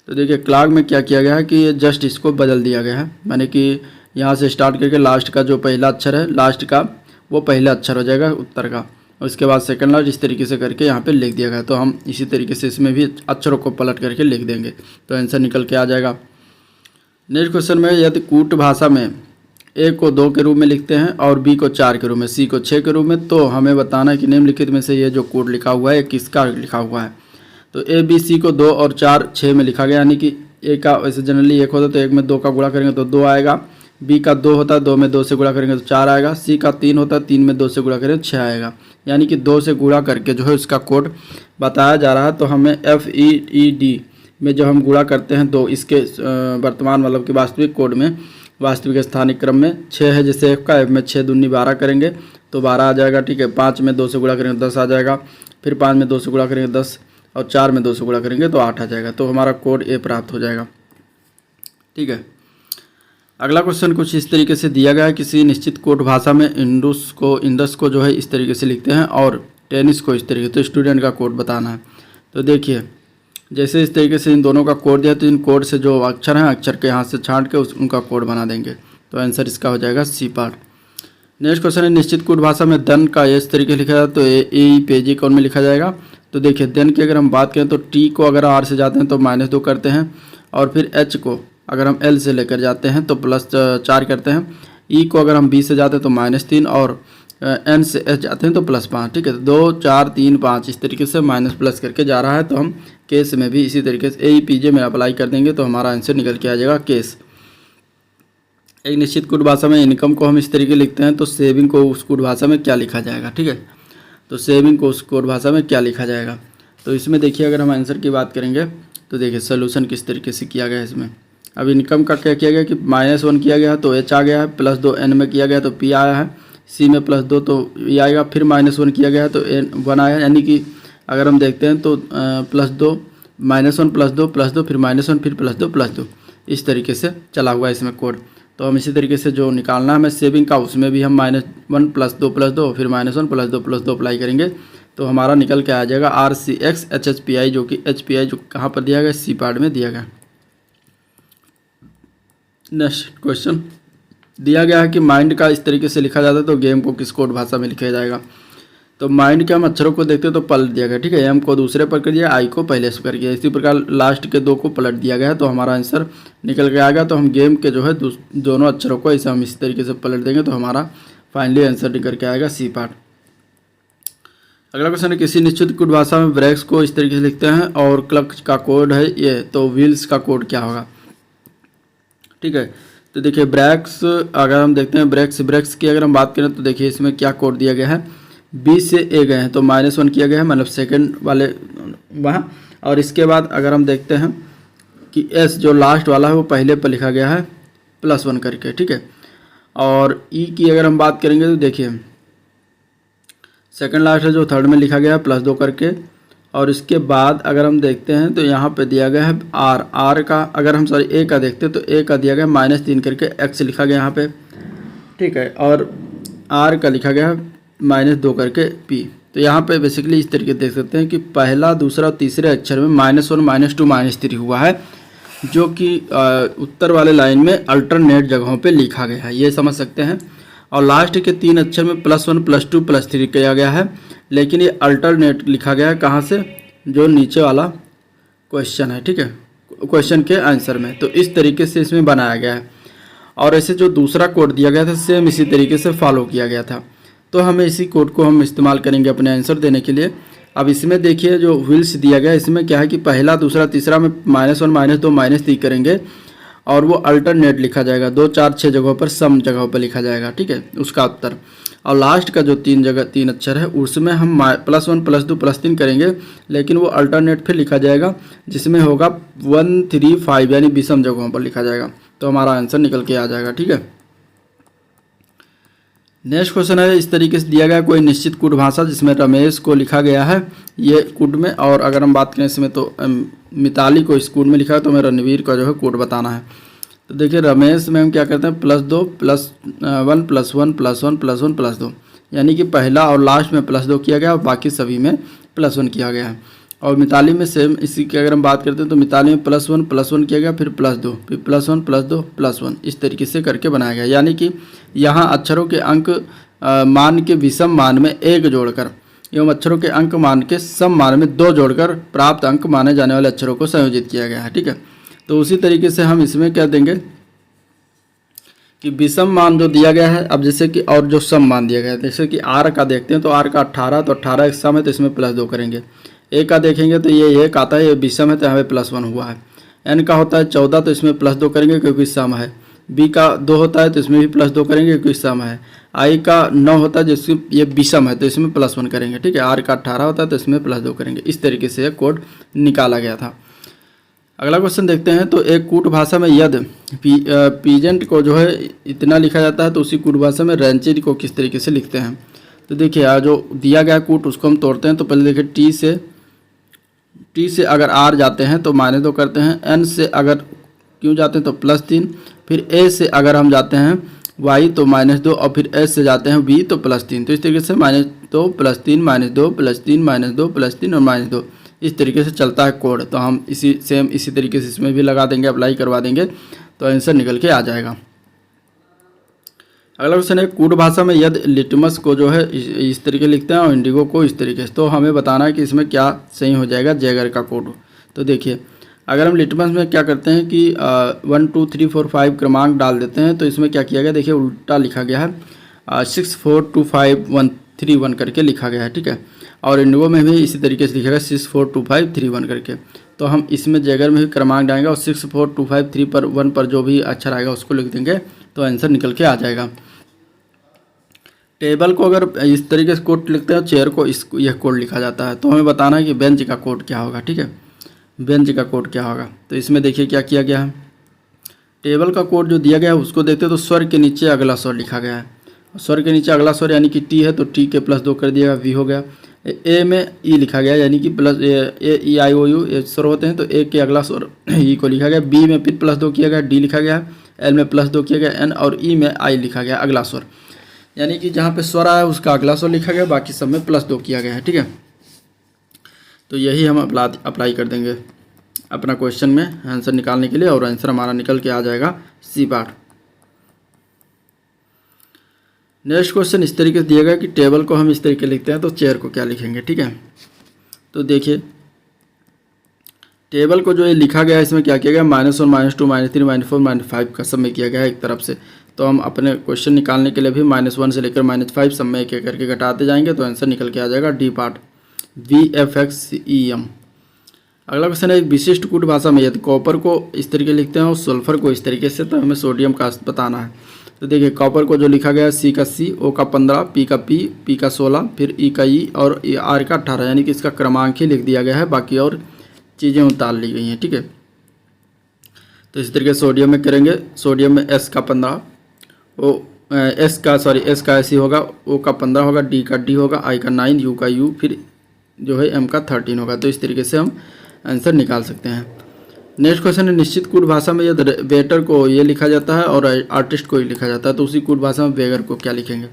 तो देखिए क्लार्क में क्या किया गया है कि ये जस्ट इसको बदल दिया गया है, माने कि यहाँ से स्टार्ट करके लास्ट का जो पहला अक्षर है लास्ट का वो पहला अक्षर हो जाएगा उत्तर का, और उसके बाद सेकंड लास्ट, इस तरीके से करके यहाँ पे लिख दिया गया। तो हम इसी तरीके से इसमें भी अक्षरों को पलट करके लिख देंगे, तो आंसर निकल के आ जाएगा। नेक्स्ट क्वेश्चन में, यदि कूट भाषा में ए को 2 के रूप में लिखते हैं और बी को 4 के रूप में, सी को 6 के रूप में, तो हमें बताना है कि निम्नलिखित में से ये जो कोड लिखा हुआ है किसका लिखा हुआ है। तो ए बी सी को 2 और 4 6 में लिखा गया, यानी कि ए का वैसे जनरली 1 होता है तो 1 में 2 का गुणा करेंगे तो 2 आएगा, बी का 2 होता है 2 में 2 से गुणा करेंगे तो 4 आएगा, सी का 3 होता है 3 में 2 से गुणा करेंगे तो 6 आएगा, यानी कि 2 से गुणा करके जो है उसका कोड बताया जा रहा है। तो हमें FEED में जब हम गुणा करते हैं तो इसके वर्तमान मतलब कि वास्तविक कोड में वास्तविक स्थानिक क्रम में 6 है, जैसे F का, F में 6 दूनी 12 करेंगे तो 12 आ जाएगा, ठीक है। 5 में 2 से गुणा करेंगे 10 आ जाएगा, फिर 5 में 2 से गुणा करेंगे 10, और 4 में 2 से गुणा करेंगे तो 8 आ जाएगा। तो हमारा कोड ए प्राप्त हो जाएगा, ठीक है। अगला क्वेश्चन कुछ इस तरीके से दिया गया है, किसी निश्चित कोड भाषा में इंडस को जो है इस तरीके से लिखते हैं और टेनिस को इस तरीके से, तो स्टूडेंट का कोड बताना है। तो देखिए जैसे इस तरीके से इन दोनों का कोड दिया, तो इन कोड से जो अक्षर हैं अक्षर के हाथ से छांट के उनका कोड बना देंगे, तो आंसर इसका हो जाएगा सी पार्ट। नेक्स्ट क्वेश्चन है, निश्चित कूट भाषा में धन का इस तरीके से लिखा जाए तो ए पेजी कौन में लिखा जाएगा। तो देखिए धन की अगर हम बात करें तो टी को अगर आर से जाते हैं तो -2 करते हैं, और फिर एच को अगर हम एल से लेकर जाते हैं तो +4 करते हैं, ई को अगर हम बी से जाते हैं तो -3, और एन से एच जाते हैं तो +5, ठीक है। 2 4 3 5 इस तरीके से माइनस प्लस करके जा रहा है, तो हम केस में भी इसी तरीके से AEPJ में अप्लाई कर देंगे तो हमारा आंसर निकल के आ जाएगा केस। एक निश्चित कूट भाषा में इनकम को हम इस तरीके लिखते हैं, तो सेविंग को उस कूट भाषा में क्या लिखा जाएगा, ठीक है। तो सेविंग को उस कूट भाषा में क्या लिखा जाएगा। तो इसमें देखिए अगर हम आंसर की बात करेंगे तो देखिए सोल्यूशन किस तरीके से किया गया है इसमें। अब इनकम का क्या किया गया कि -1 किया गया है तो एच आ गया है, +2 एन में किया गया तो पी आया है, सी में +2 तो ये आएगा, फिर -1 किया गया है तो N1 आया, यानी कि अगर हम देखते हैं तो +2 -1 +2 फिर -1 फिर +2 इस तरीके से चला हुआ है इसमें कोड। तो हम इसी तरीके से जो निकालना है हमें सेविंग का, उसमें भी हम -1 +2 फिर -1 +2 अप्लाई करेंगे तो हमारा निकल के आ जाएगा RCX HHPI, जो कि HPI जो कहाँ पर दिया गया, सी पार्ट में दिया गया। नेक्स्ट क्वेश्चन दिया गया है कि माइंड का इस तरीके से लिखा जाता है, तो गेम को किस कोड भाषा में लिखा जाएगा। तो माइंड के हम अक्षरों को देखते हैं तो पलट दिया गया, ठीक है। एम को दूसरे पर कर दिया, आई को पहले से कर दिया, इसी प्रकार लास्ट के 2 को पलट दिया गया है, तो हमारा आंसर निकल के आएगा। तो हम गेम के जो है दोनों अक्षरों को ऐसे हम इस तरीके से पलट देंगे तो हमारा फाइनली आंसर निकल के आएगा सी पार्ट। अगला क्वेश्चन है, किसी निश्चित कोड भाषा में ब्रेक्स को इस तरीके से लिखते हैं और क्लच का कोड है ये, तो व्हील्स का कोड क्या होगा। ठीक है। तो देखिए ब्रैक्स, अगर हम देखते हैं ब्रैक्स की अगर हम बात करें तो देखिए इसमें क्या कोड दिया गया है, बी से ए गए हैं तो -1 किया गया है, मतलब सेकंड वाले वहाँ। और इसके बाद अगर हम देखते हैं कि एस जो लास्ट वाला है वो पहले पर लिखा गया है +1 करके, ठीक है। और ई की अगर हम बात करेंगे तो देखिए सेकंड लास्ट है जो थर्ड में लिखा गया है +2 करके। और इसके बाद अगर हम देखते हैं तो यहाँ पे दिया गया है आर का, अगर हम सॉरी ए का देखते हैं तो ए का दिया गया -3 करके, एक्स लिखा गया यहाँ पे, ठीक है। और आर का लिखा गया है -2 करके पी। तो यहाँ पे बेसिकली इस तरीके देख सकते हैं कि पहला दूसरा तीसरे अक्षर में -1 -2 -3 हुआ है, जो कि उत्तर वाले लाइन में अल्टरनेट जगहों पे लिखा गया है, ये समझ सकते हैं। और लास्ट के 3 अक्षर में +1 +2 +3 किया गया है, लेकिन ये अल्टरनेट लिखा गया है कहाँ से, जो नीचे वाला क्वेश्चन है, ठीक है, क्वेश्चन के आंसर में। तो इस तरीके से इसमें बनाया गया है। और ऐसे जो दूसरा कोड दिया गया था सेम इसी तरीके से फॉलो किया गया था। तो हमें इसी कोड को हम इस्तेमाल करेंगे अपने आंसर देने के लिए। अब इसमें देखिए जो व्हील्स दिया गया है इसमें क्या है कि पहला दूसरा तीसरा में -1 -2 -3 करेंगे और वो अल्टरनेट लिखा जाएगा, 2 4 6 जगहों पर सम जगहों पर लिखा जाएगा, ठीक है, उसका उत्तर। और लास्ट का जो 3 अक्षर है उसमें हम +1 +2 +3 करेंगे, लेकिन वो अल्टरनेट फिर लिखा जाएगा जिसमें होगा 1 3 5 यानी विषम जगहों पर लिखा जाएगा। तो हमारा आंसर निकल के आ जाएगा, ठीक है। नेक्स्ट क्वेश्चन है इस तरीके से दिया गया कोई निश्चित कूट भाषा जिसमें रमेश को लिखा गया है ये कूट में, और अगर हम बात करें इसमें तो मिताली को इस कूट में लिखा है, तो हमें रणवीर का जो है कूट बताना है। तो देखिए रमेश में हम क्या करते हैं +2 +1 +1 +1 +1 +2, यानी कि पहला और लास्ट में +2 किया गया और बाकी सभी में +1 किया गया है। और मिताली में सेम इसी की अगर हम बात करते हैं तो मिताली में +1 किया गया, फिर +2 फिर +1 +2 +1, इस तरीके से करके बनाया गया। यानी कि यहाँ अक्षरों के अंक मान के विषम मान में 1 जोड़कर एवं अक्षरों के अंक मान के सम मान में 2 जोड़कर प्राप्त अंक माने जाने वाले अक्षरों को संयोजित किया गया है, ठीक है। तो उसी तरीके से हम इसमें क्या देंगे कि विषम मान जो दिया गया है, अब जैसे कि और जो सम मान दिया गया है, जैसे कि आर का देखते हैं तो आर का 18, तो 18 एक सम है तो इसमें +2 करेंगे। ए का देखेंगे तो ये एक आता है, ये विषम है तो यहाँ पे +1 हुआ है। एन का होता है 14 तो इसमें +2 करेंगे क्योंकि सम है। बी का 2 होता है तो इसमें भी +2 करेंगे क्योंकि सम है। आई का 9 होता है जिसमें ये विषम है तो इसमें +1 करेंगे, ठीक है। आर का 18 होता है तो इसमें +2 करेंगे। इस तरीके से कोड निकाला गया था। अगला क्वेश्चन देखते हैं। तो एक कूट भाषा में यदि पीजेंट को जो है इतना लिखा जाता है तो उसी कूट भाषा में रैंचेरी को किस तरीके से लिखते हैं। तो देखिए जो दिया गया कूट उसको हम तोड़ते हैं। तो पहले देखिए टी से अगर आर जाते हैं तो -2 करते हैं, एन से अगर क्यों जाते हैं तो +3, फिर ए से अगर हम जाते हैं वाई तो -2 और फिर एस से जाते हैं वी तो +3। तो इस तरीके से -2 +3 -2 +3 -2 +3 और -2 इस तरीके से चलता है कोड। तो हम इसी तरीके से इसमें भी लगा देंगे, अप्लाई करवा देंगे तो आंसर निकल के आ जाएगा। अगला क्वेश्चन है कूट भाषा में यदि लिटमस को जो है इस तरीके लिखते हैं और इंडिगो को इस तरीके से, तो हमें बताना है कि इसमें क्या सही हो जाएगा जैगर का कोड। तो देखिए अगर हम लिटमस में क्या करते हैं कि 1 2 3 4 5 क्रमांक डाल देते हैं तो इसमें क्या किया गया, देखिए उल्टा लिखा गया है 6 4 2 5 1 3 1 करके लिखा गया है, ठीक है। और इंडिगो में भी इसी तरीके से लिखा गया 6 4 2 5 3 1 करके। तो हम इसमें जैगर में भी क्रमांक डालेंगे और 6 4 2 5 3 पर 1 पर जो भी अक्षर आएगा उसको लिख देंगे तो आंसर निकल के आ जाएगा। टेबल को अगर इस तरीके से कोड लिखते हैं, चेयर को यह कोड लिखा जाता है। तो हमें बताना है कि बेंच का कोड क्या होगा, ठीक है, बेंच का कोड क्या होगा। तो इसमें देखिए क्या किया गया है, टेबल का कोड जो दिया गया है उसको देखते हैं तो स्वर के नीचे अगला स्वर लिखा गया है। स्वर के नीचे अगला स्वर यानी कि टी है तो टी के +2 कर दिया, वी हो गया। ए में ई लिखा गया यानी कि +E-I-O-U ये स्वर होते हैं तो ए के अगला स्वर ई को लिखा गया। बी में फिर +2 किया गया, डी लिखा गया। एल में +2 किया गया, एन, और ई में आई लिखा गया अगला स्वर, यानी कि जहाँ पे स्वर आया उसका अगला स्वर लिखा गया, बाकी सब में +2 किया गया है, ठीक है। तो यही हम अप्लाई कर देंगे अपना क्वेश्चन में आंसर निकालने के लिए, और आंसर हमारा निकल के आ जाएगा सी पार्ट। नेक्स्ट क्वेश्चन इस तरीके से दिया गया कि टेबल को हम इस तरीके लिखते हैं तो चेयर को क्या लिखेंगे, ठीक है। तो देखिए टेबल को जो ये लिखा गया है इसमें क्या किया गया, -1 -2 -3 -4 -5 का सब में किया गया है एक तरफ से। तो हम अपने क्वेश्चन निकालने के लिए भी -1 से लेकर -5 सब में एक एक करके घटाते जाएंगे तो आंसर निकल के आ जाएगा डी पार्ट VFXEM। अगला क्वेश्चन है, एक विशिष्ट कूट भाषा में यदि कॉपर को इस तरीके लिखते हैं और सल्फर को इस तरीके से, तो हमें सोडियम का बताना है। तो देखिए कॉपर को जो लिखा गया है सी का सी, ओ का 15, पी का पी, पी का 16, फिर ई का ई और आर का 18, यानी कि इसका क्रमांक ही लिख दिया गया है, बाकी और चीज़ें उतार ली गई हैं। ठीक है, तो इस तरीके सोडियम में करेंगे, सोडियम में एस का 15, एस का ऐसी होगा, ओ का 15 होगा, डी का डी होगा, आई का 9, यू का यू, फिर जो है एम का 13 होगा। तो इस तरीके से हम आंसर निकाल सकते हैं। नेक्स्ट क्वेश्चन है, निश्चित कूट भाषा में यदि वेटर को ये लिखा जाता है और आर्टिस्ट को ही लिखा जाता है, तो उसी कूट भाषा में वेगर को क्या लिखेंगे।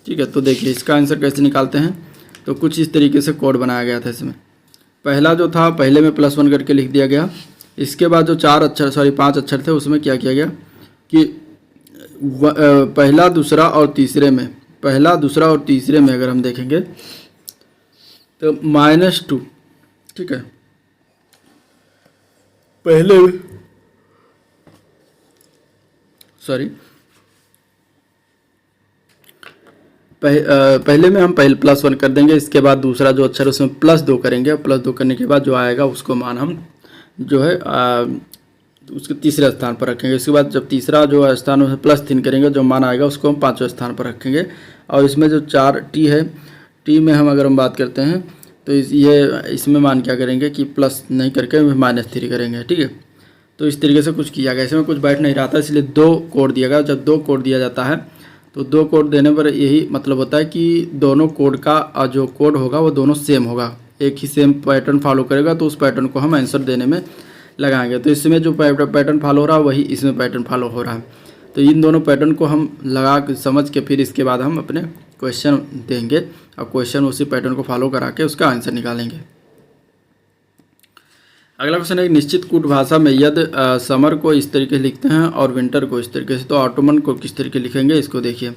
ठीक है, तो देखिए इसका आंसर कैसे निकालते हैं। तो कुछ इस तरीके से कोड बनाया गया था। इसमें पहला जो था, पहले में +1 करके लिख दिया गया। इसके बाद जो 5 अक्षर थे उसमें क्या किया गया कि पहला दूसरा और तीसरे में, पहला दूसरा और तीसरे में अगर हम देखेंगे तो -2। ठीक है, पहले में हम +1 कर देंगे। इसके बाद दूसरा जो अक्षर उसमें +2 करेंगे, +2 करने के बाद जो आएगा उसको मान हम जो है उसके तीसरे स्थान पर रखेंगे। इसके बाद जब तीसरा जो स्थान है +3 करेंगे, जो मान आएगा उसको हम 5वें स्थान पर रखेंगे। और इसमें जो 4 टी है, टी में हम अगर हम बात करते हैं तो इसमें मान क्या करेंगे कि प्लस नहीं करके -3 करेंगे। ठीक है, तो इस तरीके से कुछ किया गया। इसमें कुछ बैठ नहीं रहा था, इसलिए 2 कोड दिया गया। जब 2 कोड दिया जाता है तो 2 कोड देने पर यही मतलब होता है कि दोनों कोड का जो कोड होगा वो दोनों सेम होगा, एक ही सेम पैटर्न फॉलो करेगा, तो उस पैटर्न को हम आंसर देने में लगाएंगे। तो इसमें जो पैटर्न फॉलो हो रहा है वही इसमें पैटर्न फॉलो हो रहा है। तो इन दोनों पैटर्न को हम लगा के समझ के फिर इसके बाद हम अपने क्वेश्चन देंगे और क्वेश्चन उसी पैटर्न को फॉलो करा के उसका आंसर निकालेंगे। अगला क्वेश्चन है, एक निश्चित कूट भाषा में यदि समर को इस तरीके से लिखते हैं और विंटर को इस तरीके से, तो ऑटोमन को किस तरीके लिखेंगे। इसको देखिए,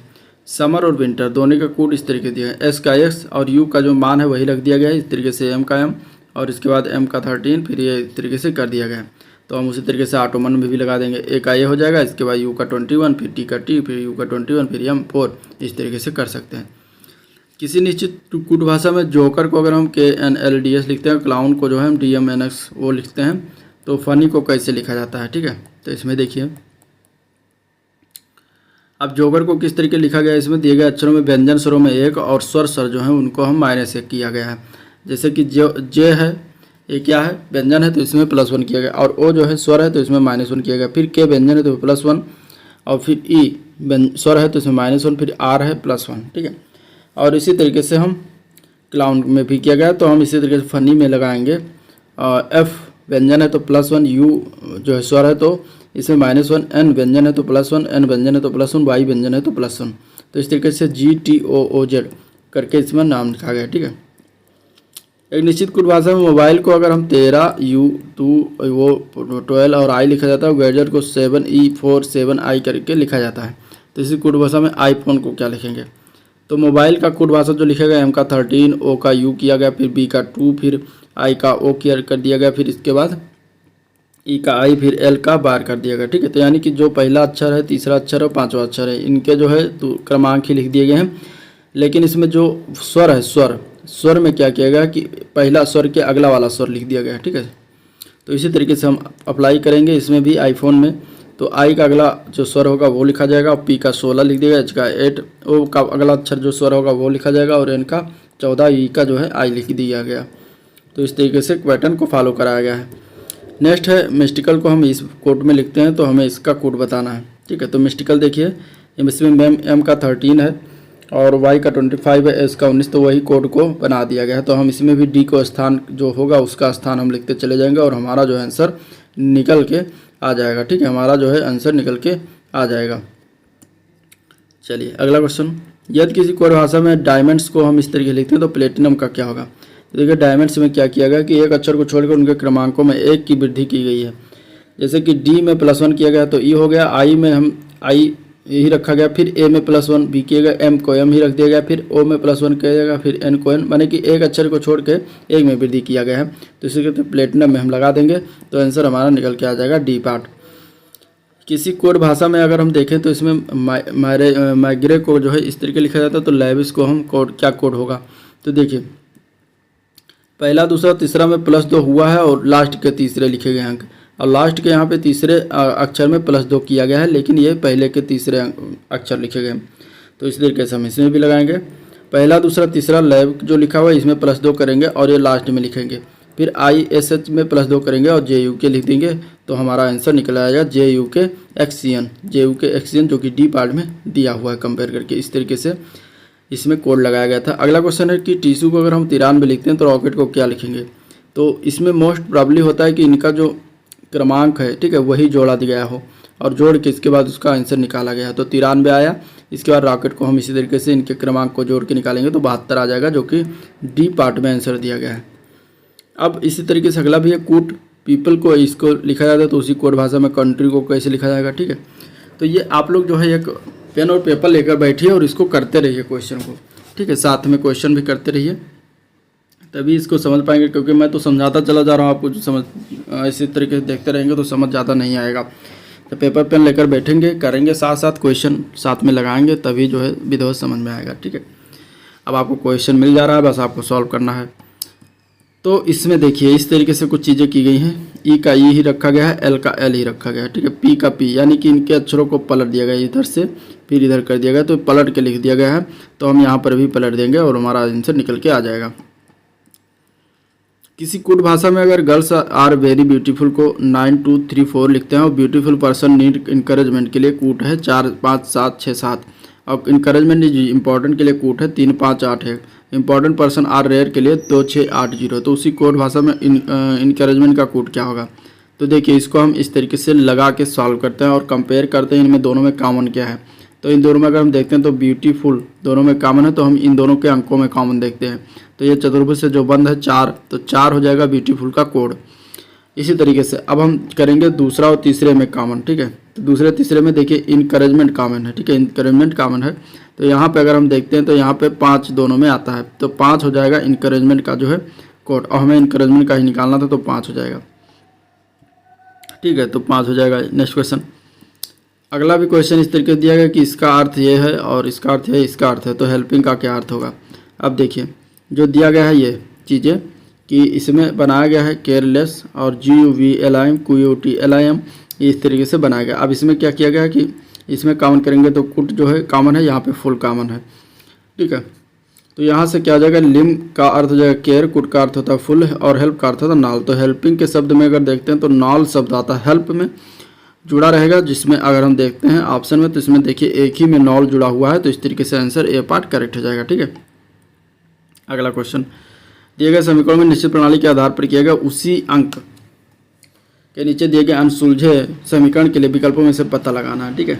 समर और विंटर दोनों का कूट इस तरीके दिया है। एस का एक्स और यू का जो मान है वही रख दिया गया है इस तरीके से, एम का एम और इसके बाद एम का 13, फिर ये इस तरीके से कर दिया गया है। तो हम उसी तरीके से ऑटोमन में भी लगा देंगे। ए का ए हो जाएगा, इसके बाद यू का 21, फिर टी का टी, फिर यू का 21, फिर एम 4, इस तरीके से कर सकते हैं। किसी निश्चित कूट भाषा में जोकर को अगर हम KNLDS लिखते हैं, क्लाउन को जो है हम DMNX वो लिखते हैं, तो फनी को कैसे लिखा जाता है। ठीक है, तो इसमें देखिए अब जोकर को किस तरीके लिखा गया है। इसमें दिए गए अक्षरों में व्यंजन स्वरों में 1 और स्वर स्वर जो है उनको हम -1 किया गया है। जैसे कि जे है, ये क्या है, व्यंजन है, तो इसमें +1 किया गया। और ओ जो है स्वर है, तो इसमें -1 किया गया। फिर के व्यंजन है तो +1, और फिर ई स्वर है तो इसमें -1, फिर आर है +1। ठीक है, और इसी तरीके से हम क्लाउन में भी किया गया, तो हम इसी तरीके से फनी में लगाएंगे। एफ व्यंजन है तो +1, यू जो है स्वर है तो इसमें -1, एन व्यंजन है तो +1, एन व्यंजन है तो +1, वाई व्यंजन है तो +1। तो इस तरीके से GTOOZ करके इसमें नाम लिखा गया। ठीक है, एक निश्चित कूट भाषा में मोबाइल को अगर हम 13 U 2 वो 12 और I लिखा जाता है, गैजेट को 7 E 4 7 I करके लिखा जाता है। तो इसी कूट भाषा में आईफोन को क्या लिखेंगे। तो मोबाइल का कोड भाषा जो लिखा गया, M का 13, O का U किया गया, फिर B का 2, फिर I का O किया कर दिया गया, फिर इसके बाद E का I, फिर L का बार कर दिया गया। ठीक है, तो यानी कि जो पहला अक्षर है, तीसरा अक्षर और पांचवा अक्षर है, इनके जो है तो क्रमांक ही लिख दिए गए हैं। लेकिन इसमें जो स्वर है, स्वर में क्या किया गया कि पहला स्वर के अगला वाला स्वर लिख दिया गया है। ठीक है, तो इसी तरीके से हम अप्लाई करेंगे इसमें भी आईफोन में। तो आई का अगला जो स्वर होगा वो लिखा जाएगा, और पी का 16 लिख दिएगा, एच का 8, ओ का अगला अक्षर जो स्वर होगा वो लिखा जाएगा, और एन का 14, ई का जो है आई लिख दिया गया। तो इस तरीके से पैटर्न को फॉलो कराया गया है। नेक्स्ट है मिस्टिकल को हम इस कोड में लिखते हैं, तो हमें इसका कोड बताना है। ठीक है, तो मिस्टिकल देखिए, इसमें एम का 13 है और वाई का 25 है, एस का 19, तो वही कोड को बना दिया गया है। तो हम इसमें भी डी को स्थान जो होगा उसका स्थान हम लिखते चले जाएंगे और हमारा जो है आंसर निकल के आ जाएगा। ठीक है, हमारा जो है आंसर निकल के आ जाएगा। चलिए अगला क्वेश्चन, यदि किसी कोड भाषा में डायमंड्स को हम इस तरीके लिखते हैं तो प्लेटिनम का क्या होगा। तो देखिए डायमंड्स में क्या किया गया कि एक अक्षर को छोड़कर उनके क्रमांकों में 1 की वृद्धि की गई है। जैसे कि डी में +1 किया गया तो ई हो गया, आई में हम आई यही रखा गया, फिर ए में +1 भी किया गया, एम को एम ही रख दिया गया, फिर ओ में +1 किया जाएगा, फिर एन को एन, माने कि एक अक्षर को छोड़ के एक में वृद्धि किया गया है। तो इसी के प्लेटिनम में हम लगा देंगे, तो आंसर हमारा निकल के आ जाएगा डी पार्ट। किसी कोड भाषा में अगर हम देखें तो इसमें माइग्रे को जो है इस तरीके लिखा जाता है, तो लेविस को हम कोड क्या कोड होगा। तो देखिए पहला दूसरा तीसरा में +2 हुआ है और लास्ट के तीसरे लिखे गए अंक, और लास्ट के यहाँ पे तीसरे अक्षर में +2 किया गया है, लेकिन ये पहले के तीसरे अक्षर लिखे गए। तो इस तरीके से हम इसमें भी लगाएंगे। पहला दूसरा तीसरा लैब जो लिखा हुआ है इसमें +2 करेंगे और ये लास्ट में लिखेंगे। फिर ISH में +2 करेंगे और JUK लिख देंगे, तो हमारा आंसर निकल आएगा JUK एक्सियन, जो कि डी पार्ट में दिया हुआ है कंपेयर करके। इस तरीके से इसमें कोड लगाया गया था। अगला क्वेश्चन है कि टीसू को अगर हम 93 लिखते हैं तो रॉकेट को क्या लिखेंगे। तो इसमें मोस्ट प्रॉब्ली होता है कि इनका जो क्रमांक है, ठीक है, वही जोड़ा दिया गया हो और जोड़ के इसके बाद उसका आंसर निकाला गया है। तो 93 आया, इसके बाद रॉकेट को हम इसी तरीके से इनके क्रमांक को जोड़ के निकालेंगे तो 72 आ जाएगा, जो कि डी पार्ट में आंसर दिया गया है। अब इसी तरीके से अगला भी है कूट पीपल को, इसको लिखा जाता है तो उसी कोड भाषा में कंट्री को कैसे लिखा जाएगा, ठीक है। तो ये आप लोग जो है एक पेन और पेपर लेकर बैठिए और इसको करते रहिए क्वेश्चन को, ठीक है, साथ में क्वेश्चन भी करते रहिए, तभी इसको समझ पाएंगे। क्योंकि मैं तो समझाता चला जा रहा हूँ, आपको जो समझ इसी तरीके से देखते रहेंगे तो समझ ज़्यादा नहीं आएगा। तो पेपर पेन लेकर बैठेंगे, करेंगे, साथ साथ क्वेश्चन साथ में लगाएंगे, तभी जो है विधिवत समझ में आएगा, ठीक है। अब आपको क्वेश्चन मिल जा रहा है, बस आपको सॉल्व करना है। तो इसमें देखिए इस तरीके से कुछ चीज़ें की गई हैं। ई का ई ही रखा गया है, एल का एल ही रखा गया है, ठीक है। पी का पी, यानी कि इनके अक्षरों को पलट दिया गया, इधर से फिर इधर कर दिया गया, तो पलट के लिख दिया गया है। तो हम यहाँ पर भी पलट देंगे और हमारा आंसर निकल के आ जाएगा। किसी कुड भाषा में अगर गर्ल्स आर वेरी ब्यूटीफुल को 9234 लिखते हैं और ब्यूटीफुल पर्सन नीड इंकरेजमेंट के लिए कूट है 4 5 7 6 7, और इंकरेजमेंट इंपॉर्टेंट के लिए कूट है 3 5 8 है, इंपॉर्टेंट पर्सन आर रेयर के लिए 2 6 8 0। तो उसी कोड भाषा में इंकरेजमेंट का कूट क्या होगा। तो देखिए इसको हम इस तरीके से लगा के सॉल्व करते हैं और कंपेयर करते हैं इनमें दोनों में कॉमन क्या है। तो इन दोनों में अगर हम देखते हैं तो ब्यूटीफुल दोनों में कॉमन है, तो हम इन दोनों के अंकों में कॉमन देखते हैं। तो ये चतुर्भुज से जो बंद है 4, तो 4 हो जाएगा ब्यूटीफुल का कोड। इसी तरीके से अब हम करेंगे दूसरा और तीसरे में कॉमन, ठीक है। तो दूसरे तीसरे में देखिए इनकरेजमेंट कॉमन है, ठीक है, इनकरेजमेंट कॉमन है। तो यहाँ पे अगर हम देखते हैं तो यहाँ पे 5 दोनों में आता है, तो 5 हो जाएगा इनकरेजमेंट का जो है कोड, और हमें इनकरेजमेंट का ही निकालना था तो 5 हो जाएगा, ठीक है। तो 5 हो जाएगा। नेक्स्ट क्वेश्चन, अगला भी क्वेश्चन इस तरीके से दिया गया कि इसका अर्थ ये है और इसका अर्थ है, इसका अर्थ है, तो हेल्पिंग का क्या अर्थ होगा। अब देखिए जो दिया गया है ये चीज़ें कि इसमें बनाया गया है केयरलेस और GUVLIM QUTLIM, इस तरीके से बनाया गया। अब इसमें क्या किया गया है कि इसमें कॉमन करेंगे तो कुट जो है कॉमन है, यहाँ पे फुल कॉमन है, ठीक है। तो यहाँ से क्या हो जाएगा, लिम का अर्थ हो जाएगा केयर, कुट का अर्थ होता है फुल और हेल्प का अर्थ होता है नाल। तो हेल्पिंग के शब्द में अगर देखते हैं तो नाल शब्द आता है, हेल्प में जुड़ा रहेगा, जिसमें अगर हम देखते हैं ऑप्शन में तो इसमें देखिए एक ही में नॉल जुड़ा हुआ है, तो इस तरीके से आंसर ए पार्ट करेक्ट हो जाएगा, ठीक है। अगला क्वेश्चन, दिए गए समीकरण में निश्चित प्रणाली के आधार पर किया गया उसी अंक के नीचे दिए गए अनसुलझे समीकरण के लिए विकल्पों में से पता लगाना है, ठीक है।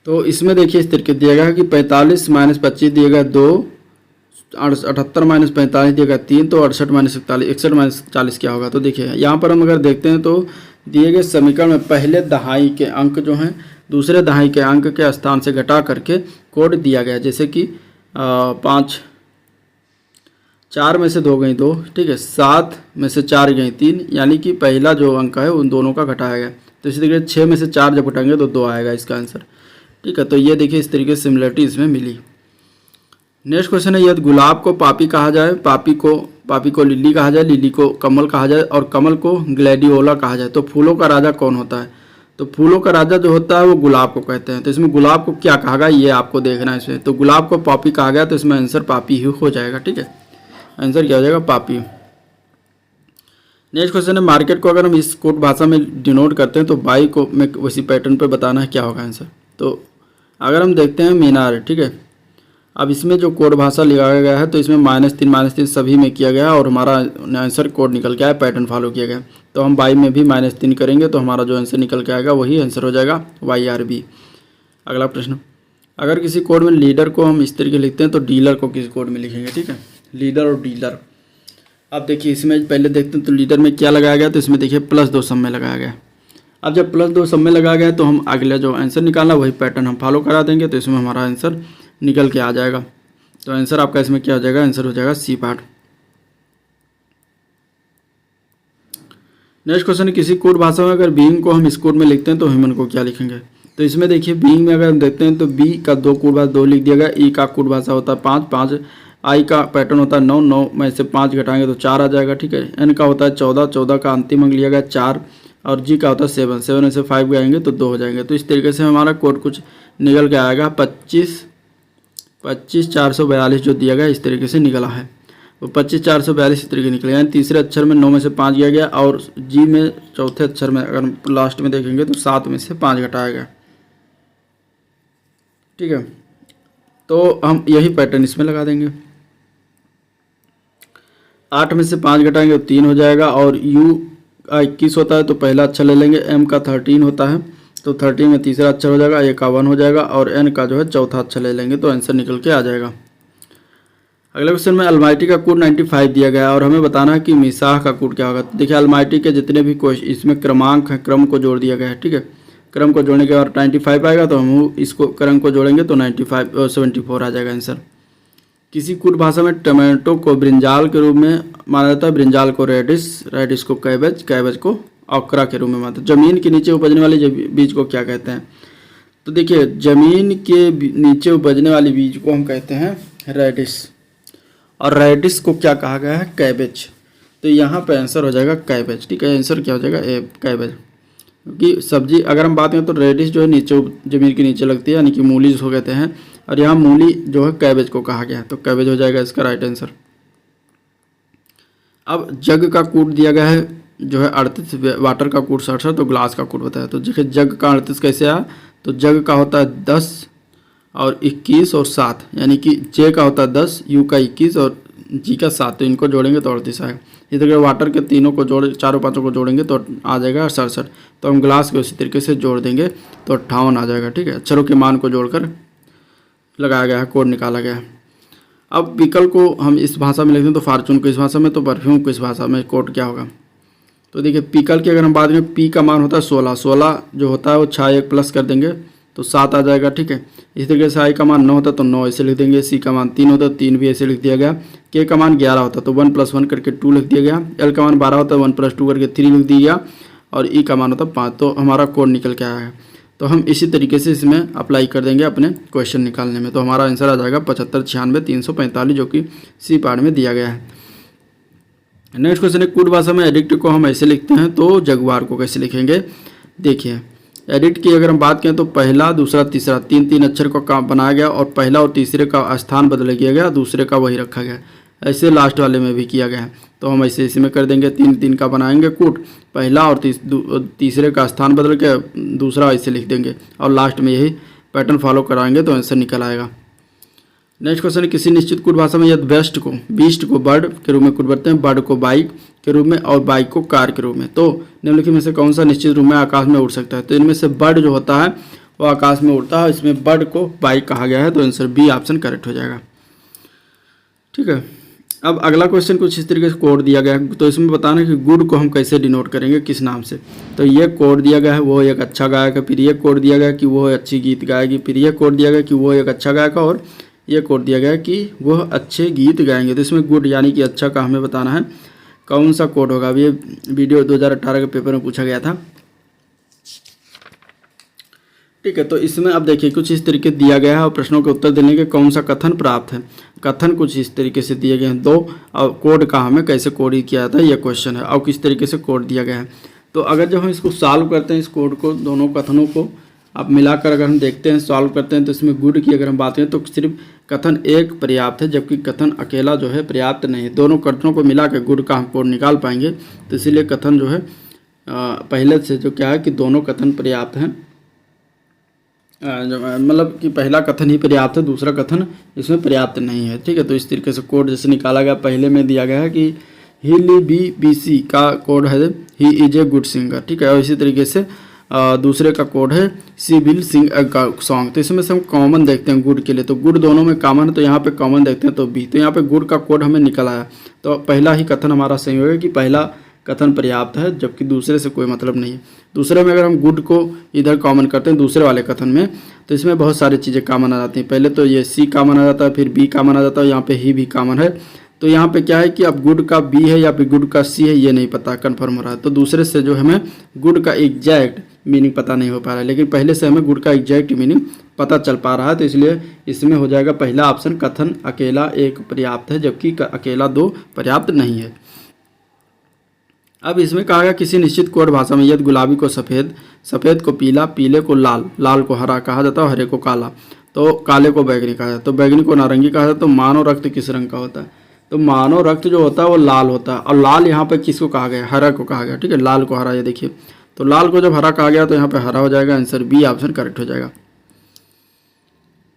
तो इसमें देखिए इस तरीके दिया गया है कि 45 - 25 दिया गया 2, 78 - 45 दिया गया 3, तो 68 - 41, 61 - 40 क्या होगा। तो देखिए यहाँ पर हम अगर देखते हैं तो दिए गए समीकरण में पहले दहाई के अंक जो हैं दूसरे दहाई के अंक के स्थान से घटा करके कोड दिया गया, जैसे कि 5, 4 में से 2 गई 2, ठीक है, 7 में से 4 गई 3, यानी कि पहला जो अंक है उन दोनों का घटाया गया। तो इसी तरीके से 6 में से 4 जब घटाएंगे तो 2 आएगा इसका आंसर, ठीक है। तो ये देखिए इस तरीके से सिमिलरिटी इसमें मिली। नेक्स्ट क्वेश्चन है, यदि गुलाब को पापी कहा जाए, पापी को लिली कहा जाए, लिली को कमल कहा जाए और कमल को ग्लैडियोला कहा जाए, तो फूलों का राजा कौन होता है। तो फूलों का राजा जो होता है वो गुलाब को कहते हैं। तो इसमें गुलाब को क्या कहा गया ये आपको देखना है इसमें। तो गुलाब को पापी कहा गया तो इसमें आंसर पापी ही हो जाएगा, ठीक है, आंसर क्या हो जाएगा पापी। नेक्स्ट क्वेश्चन है, मार्केट को अगर हम इस कोड भाषा में डिनोट करते हैं तो बाई को में उसी पैटर्न पर बताना है क्या होगा आंसर। तो अगर हम देखते हैं मीनार, ठीक है, अब इसमें जो कोड भाषा लगाया गया है तो इसमें -3 सभी में किया गया और हमारा आंसर कोड निकल के आया, पैटर्न फॉलो किया गया। तो हम बाई में भी -3 करेंगे तो हमारा जो आंसर निकल के आएगा वही आंसर हो जाएगा YRB। अगला प्रश्न, अगर किसी कोड में लीडर को हम इस तरीके लिखते हैं तो डीलर को किस कोड में लिखेंगे, ठीक है, लीडर और डीलर। अब देखिए इसमें पहले देखते हैं तो लीडर में क्या लगाया गया, तो इसमें देखिए +2 सब में लगाया गया। अब जब +2 सब में लगाया गया तो हम अगला जो आंसर निकालना वही पैटर्न हम फॉलो करा देंगे, तो इसमें हमारा आंसर निकल के आ जाएगा। तो आंसर आपका इसमें क्या हो जाएगा, आंसर हो जाएगा सी पार्ट। नेक्स्ट क्वेश्चन है, किसी कोड भाषा में अगर बीइंग को हम इस कोड में लिखते हैं तो ह्यूमन को क्या लिखेंगे। तो इसमें देखिए बीइंग में अगर हम देखते हैं तो बी का 2 कोड भाषा 2 लिख दिया गया, ई का कोड भाषा होता है 5 5, आई का पैटर्न होता है 9 9 में से 5 घटाएंगे तो 4 आ जाएगा, ठीक है। एन का होता है 14 14 का अंतिम अंक लिया गया 4, और जी का होता है 7 7 में से 5 गएंगे तो 2 हो जाएंगे। तो इस तरीके से हमारा कोड कुछ निकल के आएगा 25 442 जो दिया गया इस तरीके से निकला है। वो 25 442 इस तरीके निकले, यानी तीसरे अक्षर में 9 में से 5 गया गया, और जी में चौथे अक्षर में अगर लास्ट में देखेंगे तो 7 में से 5 घटाया गया, ठीक है। तो हम यही पैटर्न इसमें लगा देंगे। 8 में से 5 घटाएंगे तो 3 हो जाएगा, और यू का 21 होता है तो पहला अक्षर ले लेंगे, एम का 13 होता है तो 13 में तीसरा अक्षर हो जाएगा, ए का 1 हो जाएगा, और एन का जो है चौथा अक्षर ले लेंगे तो आंसर निकल के आ जाएगा। अगले क्वेश्चन में अलमाइटी का कोड 95 दिया गया है और हमें बताना है कि मिसाह का कोड क्या होगा। देखिए अलमाइटी के जितने भी इसमें क्रमांक हैं, क्रम को जोड़ दिया गया है, ठीक है। क्रम को जोड़ने के बाद 95 आएगा तो हम इसको क्रम को जोड़ेंगे तो 74 आ जाएगा आंसर। किसी कुट भाषा में टमाटो को ब्रिंजाल के रूप में माना जाता है, ब्रिंजाल को रेडिश को कैबेज, कैबेज को ओकरा के रूप में मानते हैं। जमीन के नीचे उपजने वाले बीज को क्या कहते हैं। तो देखिए जमीन के नीचे उपजने वाले बीज को हम कहते हैं रेडिश, और रेडिश को क्या कहा गया है, कैबेज। तो यहाँ पे आंसर हो जाएगा कैबेज, ठीक है। आंसर क्या हो जाएगा, ए कैबेज। क्योंकि सब्जी अगर हम बात करें तो रेडिश जो है नीचे जमीन के नीचे लगती है, यानी कि मूली जिसको कहते हैं, और यहाँ मूली जो है कैबेज को कहा गया है, तो कैबेज हो जाएगा इसका राइट आंसर। अब जग का कूट दिया गया है जो है 38, वाटर का कूट 67, तो ग्लास का कूट बताया। तो देखिए जग का 38 कैसे आया, तो जग का होता है 10 और 21 और 7, यानी कि जे का होता है 10, यू का 21 और जी का 7, तो इनको जोड़ेंगे तो 38 आएगा। इसी तरीके वाटर के तीनों को चारों पाँचों को जोड़ेंगे तो आ जाएगा 67, तो हम ग्लास को इसी तरीके से जोड़ देंगे तो 58 आ जाएगा, ठीक है। अक्षरों के मान को जोड़कर लगाया गया है, कोड निकाला गया है। अब पिकल को हम इस भाषा में लिखते हैं तो फॉर्चून को इस भाषा में, तो परफ्यूम को इस भाषा में, कोड क्या होगा। तो देखिए पिकल की अगर हम बात करें, पी का मान होता है 16, 16 जो होता है वो 6 1 प्लस कर देंगे तो 7 आ जाएगा, ठीक है। इस तरीके से आई का मान 9 होता तो 9 ऐसे लिख देंगे, सी का मान 3 होता तो 3 भी ऐसे लिख दिया गया, के का मान 11 होता तो 1 + 1 करके 2 लिख दिया गया, एल का मान 12 होता है 1 + 2 करके 3 लिख दिया गया, और ई का मान होता 5, तो हमारा कोड निकल के आया है। तो हम इसी तरीके से इसमें अप्लाई कर देंगे अपने क्वेश्चन निकालने में, तो हमारा आंसर आ जाएगा 75 96 345, जो कि सी पार्ट में दिया गया है। नेक्स्ट क्वेश्चन है, कुट भाषा में एडिक्ट को हम ऐसे लिखते हैं तो जगुआर को कैसे लिखेंगे। देखिए एडिक्ट की अगर हम बात करें तो पहला दूसरा तीसरा 3 अक्षर को काम बनाया गया, और पहला और तीसरे का स्थान बदल किया गया, दूसरे का वही रखा गया। ऐसे लास्ट वाले में भी किया गया है, तो हम ऐसे इसी में कर देंगे 3 का बनाएंगे कूट, पहला और तीसरे का स्थान बदल के दूसरा ऐसे लिख देंगे, और लास्ट में यही पैटर्न फॉलो कराएंगे तो आंसर निकल आएगा। नेक्स्ट क्वेश्चन है, किसी निश्चित कुट भाषा में यदि बीस्ट को बर्ड के रूप में कुट करते हैं, बर्ड को बाइक के रूप में और बाइक को कार के रूप में, तो निम्नलिखित में से कौन सा निश्चित रूप में आकाश में उड़ सकता है। तो इनमें से बर्ड जो होता है वो आकाश में उड़ता है, इसमें बर्ड को बाइक कहा गया है, तो आंसर बी ऑप्शन करेक्ट हो जाएगा, ठीक है। अब अगला क्वेश्चन कुछ इस तरीके से कोड दिया गया है, तो इसमें बताना है कि गुड को हम कैसे डिनोट करेंगे, किस नाम से। तो ये कोड दिया गया है वो एक अच्छा गायक है, फिर ये कोड दिया गया कि वो अच्छी गीत गाएगी, फिर ये कोड दिया गया कि वो एक अच्छा गायक है, और ये कोड दिया गया कि वह अच्छे गीत गाएंगे। तो इसमें गुड यानी कि अच्छा का हमें बताना है कौन सा कोड होगा। अब ये वीडियो 2018 के पेपर में पूछा गया था, ठीक है। तो इसमें अब देखिए कुछ इस तरीके दिया गया है, और प्रश्नों के उत्तर देने के कौन सा कथन प्राप्त है। कथन कुछ इस तरीके से दिए गए हैं 2, और कोड का हमें कैसे कोड किया जाता है ये क्वेश्चन है, और किस तरीके से कोड दिया गया है। तो अगर जब हम इसको सॉल्व करते हैं, इस कोड को, दोनों कथनों को अब मिलाकर अगर हम देखते हैं, सॉल्व करते हैं, तो इसमें गुड की अगर हम बात करें तो सिर्फ कथन एक पर्याप्त है, जबकि कथन अकेला जो है पर्याप्त नहीं है। दोनों कथनों को मिला के गुड का हम कोड निकाल पाएंगे, तो इसीलिए कथन जो है पहले से जो क्या है कि दोनों कथन पर्याप्त हैं, मतलब कि पहला कथन ही पर्याप्त है, दूसरा कथन इसमें पर्याप्त नहीं है, ठीक है। तो इस तरीके से कोड जैसे निकाला गया, पहले में दिया गया है कि ही बी सी का कोड है he is a good singer, ठीक है। और इसी तरीके से दूसरे का कोड है सी विल सिंग अ सॉन्ग। तो इसमें से हम कॉमन देखते हैं गुड के लिए, तो गुड दोनों में कॉमन है, तो यहाँ पे कॉमन देखते हैं तो बी। तो यहाँ पे गुड का कोड हमें निकल आया, तो पहला ही कथन हमारा सही होगा कि पहला कथन पर्याप्त है, जबकि दूसरे से कोई मतलब नहीं है। दूसरे में अगर हम गुड को इधर कॉमन करते हैं दूसरे वाले कथन में, तो इसमें बहुत सारी चीज़ें कॉमन आ जाती हैं। पहले तो ये सी कॉमन आ जाता है, फिर बी कॉमन आ जाता है, यहाँ पे ही भी कॉमन है, तो यहाँ पे क्या है कि अब गुड का बी है या फिर गुड का सी है ये नहीं पता कंफर्म हो रहा है। तो दूसरे से जो हमें गुड का एग्जैक्ट मीनिंग पता नहीं हो पा रहा है, लेकिन पहले से हमें गुड का एग्जैक्ट मीनिंग पता चल पा रहा है। तो इसलिए इसमें हो जाएगा पहला ऑप्शन, कथन अकेला एक पर्याप्त है जबकि अकेला दो पर्याप्त नहीं है। अब इसमें कहा गया किसी निश्चित कोड भाषा में यदि गुलाबी को सफ़ेद, सफ़ेद को पीला, पीले को लाल, लाल को हरा कहा जाता है, हरे को काला, तो काले को बैगनी कहा जाता है, तो बैगनी को नारंगी कहा जाता है। तो मानव रक्त किस रंग का होता है? तो मानव रक्त जो होता है वो लाल होता है, और लाल यहाँ पे किसको कहा गया? हरा को कहा गया, ठीक है, लाल को हरा। ये देखिए, तो लाल को जब हरा कहा गया तो यहाँ पे हरा हो जाएगा, आंसर बी ऑप्शन करेक्ट हो जाएगा।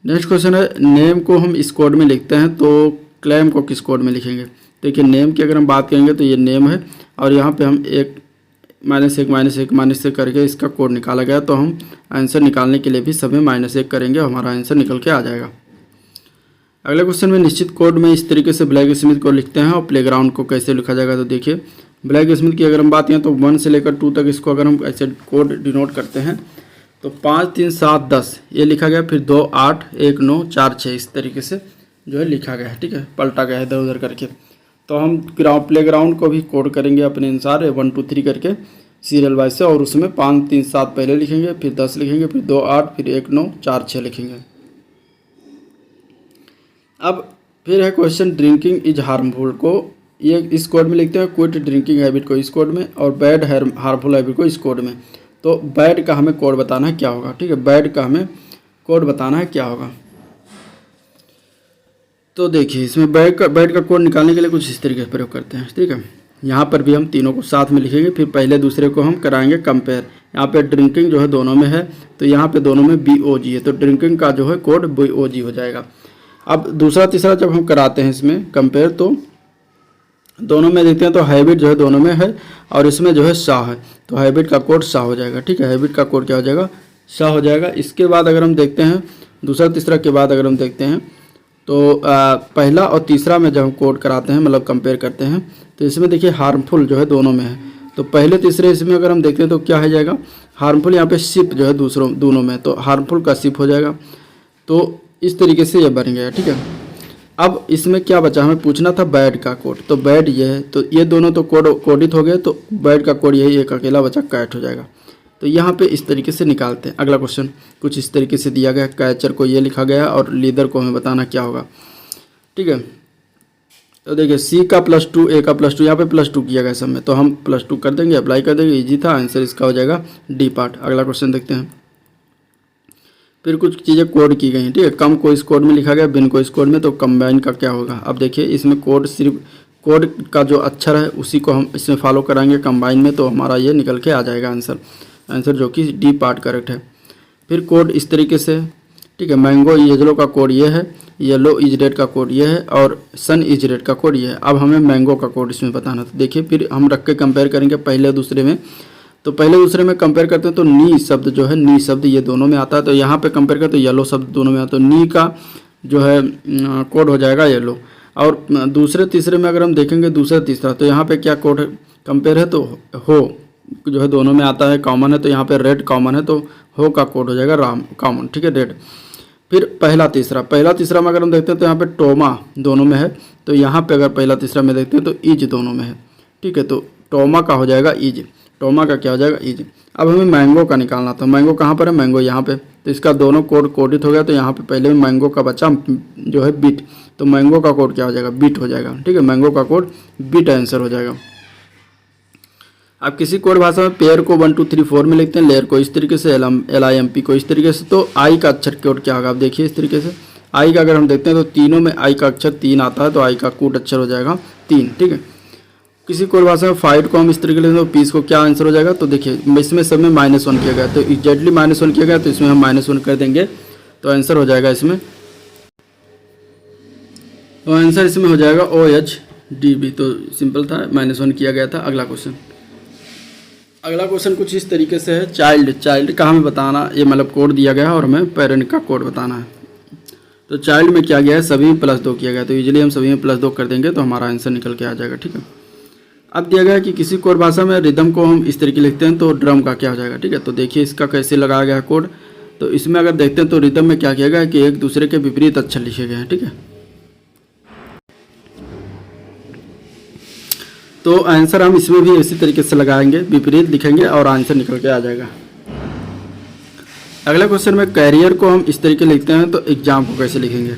नेक्स्ट क्वेश्चन है, नेम को हम इस कोड में लिखते हैं तो क्लेम को किस कोड में लिखेंगे? देखिए नेम की अगर हम बात करेंगे तो ये नेम है, और यहाँ पे हम एक -1 करके इसका कोड निकाला गया, तो हम आंसर निकालने के लिए भी सब में -1 करेंगे, हमारा आंसर निकल के आ जाएगा। अगले क्वेश्चन में निश्चित कोड में इस तरीके से ब्लैक स्मिथ को लिखते हैं और प्लेग्राउंड को कैसे लिखा जाएगा? तो देखिए ब्लैक स्मिथ की अगर हम बात करें तो 1 से लेकर 2 तक इसको अगर हम ऐसे कोड डिनोट करते हैं तो 5 3 7 10 ये लिखा गया, फिर 2 8 1 9 4 6 इस तरीके से जो है लिखा गया है, ठीक है, पलटा गया है इधर उधर करके। तो हम प्लेग्राउंड को भी कोड करेंगे अपने अनुसार 1 2 3 करके सीरियल वाइज से, और उसमें 5 3 7 पहले लिखेंगे, फिर 10 लिखेंगे, फिर 2 8, फिर 1 9 4 6 लिखेंगे। अब फिर है क्वेश्चन, ड्रिंकिंग इज हार्मफुल को ये इस कोड में लिखते हैं, क्विट ड्रिंकिंग हैबिट को इस कोड में, और बैड हार्मफुल हैबिट को इस कोड में। तो बैड का हमें कोड बताना है क्या होगा, ठीक है, बैड का हमें कोड बताना है क्या होगा। तो देखिए इसमें बैड का कोड निकालने के लिए कुछ इस तरीके से प्रयोग करते हैं, ठीक है। यहाँ पर भी हम तीनों को साथ में लिखेंगे, फिर पहले दूसरे को हम कराएंगे कंपेयर। यहाँ पे ड्रिंकिंग जो है दोनों में है, तो यहाँ पे दोनों में BOG है, तो ड्रिंकिंग का जो है कोड BOG हो जाएगा। अब दूसरा तीसरा जब हम कराते हैं इसमें कंपेयर, तो दोनों में देखते हैं तो हैबिट जो है दोनों में है, और इसमें जो है सा है, तो हैबिट का कोड सा हो जाएगा, ठीक है, हैबिट का कोड क्या हो जाएगा? सा हो जाएगा। इसके बाद अगर हम देखते हैं दूसरा तीसरा के बाद अगर हम देखते हैं तो पहला और तीसरा में जब हम कोड कराते हैं मतलब कंपेयर करते हैं, तो इसमें देखिए हार्मफुल जो है दोनों में है, तो पहले तीसरे इसमें अगर हम देखते हैं तो क्या हो जाएगा? हार्मफुल यहाँ पे सिप जो है दोनों में, तो हार्मफुल का सिप हो जाएगा। तो इस तरीके से ये बन गया, ठीक है। अब इसमें क्या बचा? हमें पूछना था बैड का कोड, तो बैड ये है, तो ये दोनों तो कोडित हो गए, तो बैड का कोड यही एक अकेला बचा कैट हो जाएगा। तो यहाँ पे इस तरीके से निकालते हैं। अगला क्वेश्चन कुछ इस तरीके से दिया गया, कैचर को ये लिखा गया और लीडर को हमें बताना क्या होगा, ठीक है। तो देखिए C का +2 A का +2, यहाँ पे +2 किया गया सब में, तो हम +2 कर देंगे, अप्लाई कर देंगे, इजी था, आंसर इसका हो जाएगा डी पार्ट। अगला क्वेश्चन देखते हैं। फिर कुछ चीज़ें कोड की गई हैं, ठीक है, कम को इस कोड में लिखा गया, बिन को इस कोड में, तो कंबाइन का क्या होगा? अब देखिए इसमें कोड सिर्फ कोड का जो अक्षर है उसी को हम इसमें फॉलो कराएंगे कंबाइन में, तो हमारा ये निकल के आ जाएगा आंसर जो कि डी पार्ट करेक्ट है। फिर कोड इस तरीके से, ठीक है, मैंगो येलो का कोड ये है, येलो इज रेड का कोड ये है, और सन इज रेड का कोड ये है। अब हमें मैंगो का कोड इसमें बताना था। देखिए फिर हम रख के कंपेयर करेंगे पहले दूसरे में, तो पहले दूसरे में कंपेयर करते हैं तो नी शब्द जो है, नी शब्द ये दोनों में आता है, तो यहाँ पे कंपेयर करते तो येलो शब्द दोनों में आता है, तो नी का जो है कोड हो जाएगा येलो। और दूसरे तीसरे में अगर हम देखेंगे दूसरा तीसरा, तो यहाँ पे क्या कोड कंपेयर है, तो हो जो है दोनों में आता है, कॉमन है, तो यहाँ पे रेड कॉमन है, तो हो का कोड हो जाएगा राम कॉमन, ठीक है, रेड। फिर पहला तीसरा में अगर हम देखते हैं तो यहाँ पे टोमा दोनों में है, तो यहाँ पे अगर पहला तीसरा में देखते हैं तो ईज दोनों में है, ठीक है, तो टोमा का हो जाएगा ईज, टोमा का क्या हो जाएगा? ईज। अब हमें मैंगो का निकालना था, मैंगो कहाँ पर है? मैंगो यहाँ पे, तो इसका दोनों कोड कोडित हो गया, तो यहाँ पे पहले में मैंगो का बचा जो है बीट, तो मैंगो का कोड क्या हो जाएगा? बीट हो जाएगा, ठीक है, मैंगो का कोड बीट आंसर हो जाएगा। अब किसी कोड भाषा में पेयर को 1 2 3 4 में लिखते हैं, लेयर को इस तरीके से, LIMP को इस तरीके से, तो आई का अक्षर कोड क्या होगा? आप देखिए इस तरीके से आई का अगर हम देखते हैं तो तीनों में आई का अक्षर 3 आता है, तो आई का कूट अक्षर हो जाएगा 3, ठीक है। किसी कोड भाषा में फाइट को हम इस तरीके से, तो पीस को क्या आंसर हो जाएगा? तो देखिए इसमें सब में -1 किया गया, तो एग्जैक्टली -1 किया गया, तो इसमें हम -1 कर देंगे, तो आंसर हो जाएगा इसमें, तो आंसर इसमें हो जाएगा OHDB, तो सिंपल था, -1 किया गया था। अगला क्वेश्चन कुछ इस तरीके से है, चाइल्ड का हमें बताना, ये मतलब कोड दिया गया है और हमें पेरेंट का कोड बताना है। तो चाइल्ड में क्या गया है? सभी में +2 किया गया, तो यूजुअली हम सभी में +2 कर देंगे, तो हमारा आंसर निकल के आ जाएगा, ठीक है। अब दिया गया है कि किसी कोड भाषा में रिदम को हम इस तरीके लिखते हैं, तो ड्रम का क्या हो जाएगा, ठीक है। तो देखिए इसका कैसे लगाया गया है कोड, तो इसमें अगर देखते हैं तो रिदम में क्या किया गया है कि एक दूसरे के विपरीत अक्षर लिखे गए हैं, ठीक है। तो आंसर हम इसमें भी इसी तरीके से लगाएंगे, विपरीत लिखेंगे और आंसर निकल के आ जाएगा। अगला क्वेश्चन में कैरियर को हम इस तरीके लिखते हैं, तो एग्जाम को कैसे लिखेंगे?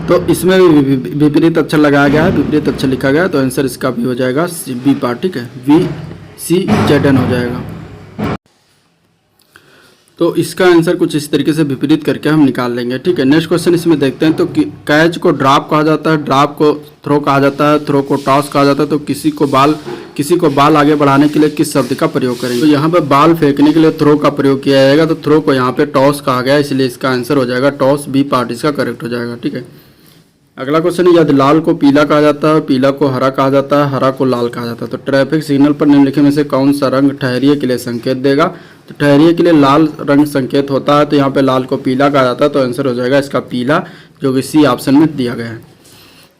तो इसमें भी विपरीत अक्षर लगाया गया है, विपरीत अक्षर लिखा गया है, तो आंसर इसका भी हो जाएगा बी पार्ट, ठीक है, VCZN हो जाएगा। तो इसका आंसर कुछ इस तरीके से विपरीत करके हम निकाल लेंगे, ठीक है। नेक्स्ट क्वेश्चन इसमें देखते हैं। तो कैच को ड्रॉप कहा जाता है, ड्रॉप को थ्रो कहा जाता है, थ्रो को टॉस कहा जाता है। तो किसी को बाल आगे बढ़ाने के लिए किस शब्द का प्रयोग करेंगे? तो यहाँ पे बाल फेंकने के लिए थ्रो का प्रयोग किया जाएगा, तो थ्रो को यहाँ पे टॉस कहा गया, इसलिए इसका आंसर हो जाएगा टॉस, बी पार्ट इसका करेक्ट हो जाएगा, ठीक है। अगला क्वेश्चन है, यदि लाल को पीला कहा जाता है, पीला को हरा कहा जाता है, हरा को लाल कहा जाता है, तो ट्रैफिक सिग्नल पर निम्नलिखित में से कौन सा रंग ठहरिए के लिए संकेत देगा? तो ठहरिए के लिए लाल रंग संकेत होता है, तो यहाँ पे लाल को पीला कहा जाता है, तो आंसर हो जाएगा इसका पीला, जो कि सी ऑप्शन में दिया गया है।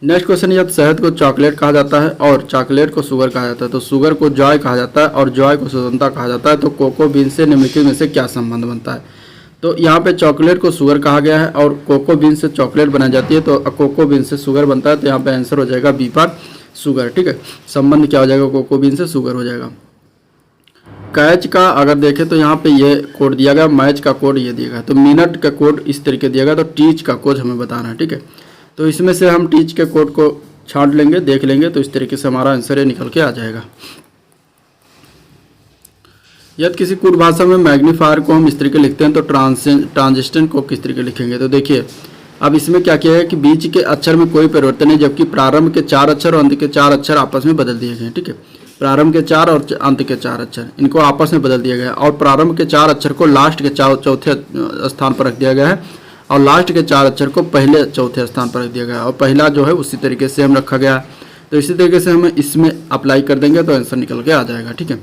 नेक्स्ट क्वेश्चन, यदि शहद को चॉकलेट कहा जाता है और चॉकलेट को शुगर कहा जाता है, तो शुगर को जॉय कहा जाता है और जॉय को स्वतंत्रता कहा जाता है, तो कोको बीन से निम्नलिखित में से क्या संबंध बनता है? तो यहाँ पे चॉकलेट को शुगर कहा गया है और कोको बीन से चॉकलेट बनाई जाती है, तो कोको बीन से शुगर बनता है, तो यहाँ पे आंसर हो जाएगा बी पार्ट शुगर, ठीक है। संबंध क्या हो जाएगा? कोको बीन से शुगर हो जाएगा। कैच का अगर देखें तो यहाँ पे ये कोड दिया गया, मैच का कोड ये दिया गया, तो मिनट का कोड इस तरीके दिया गया, तो टीच का कोड हमें बताना है, ठीक है। तो इसमें से हम टीच के कोड को छांट लेंगे, देख लेंगे, तो इस तरीके से हमारा आंसर ये निकल के आ जाएगा। यदि किसी कोड भाषा में मैग्नीफायर को हम इस तरीके लिखते हैं, तो ट्रांजिस्टेंट को किस तरीके लिखेंगे? तो देखिए अब इसमें क्या किया है कि बीच के अक्षर में कोई परिवर्तन नहीं, जबकि प्रारंभ के 4 अक्षर और अंत के 4 अक्षर आपस में बदल दिए गए, ठीक है। प्रारंभ के 4 और अंत के 4 अक्षर इनको आपस में बदल दिया गया है, और प्रारंभ के 4 अक्षर को लास्ट के चौथे स्थान पर रख दिया गया है, और लास्ट के 4 अक्षर को पहले चौथे स्थान पर रख दिया गया है, और पहला जो है उसी तरीके से हम रखा गया है। तो इसी तरीके से हम इसमें अप्लाई कर देंगे, तो आंसर निकल के आ जाएगा, ठीक है।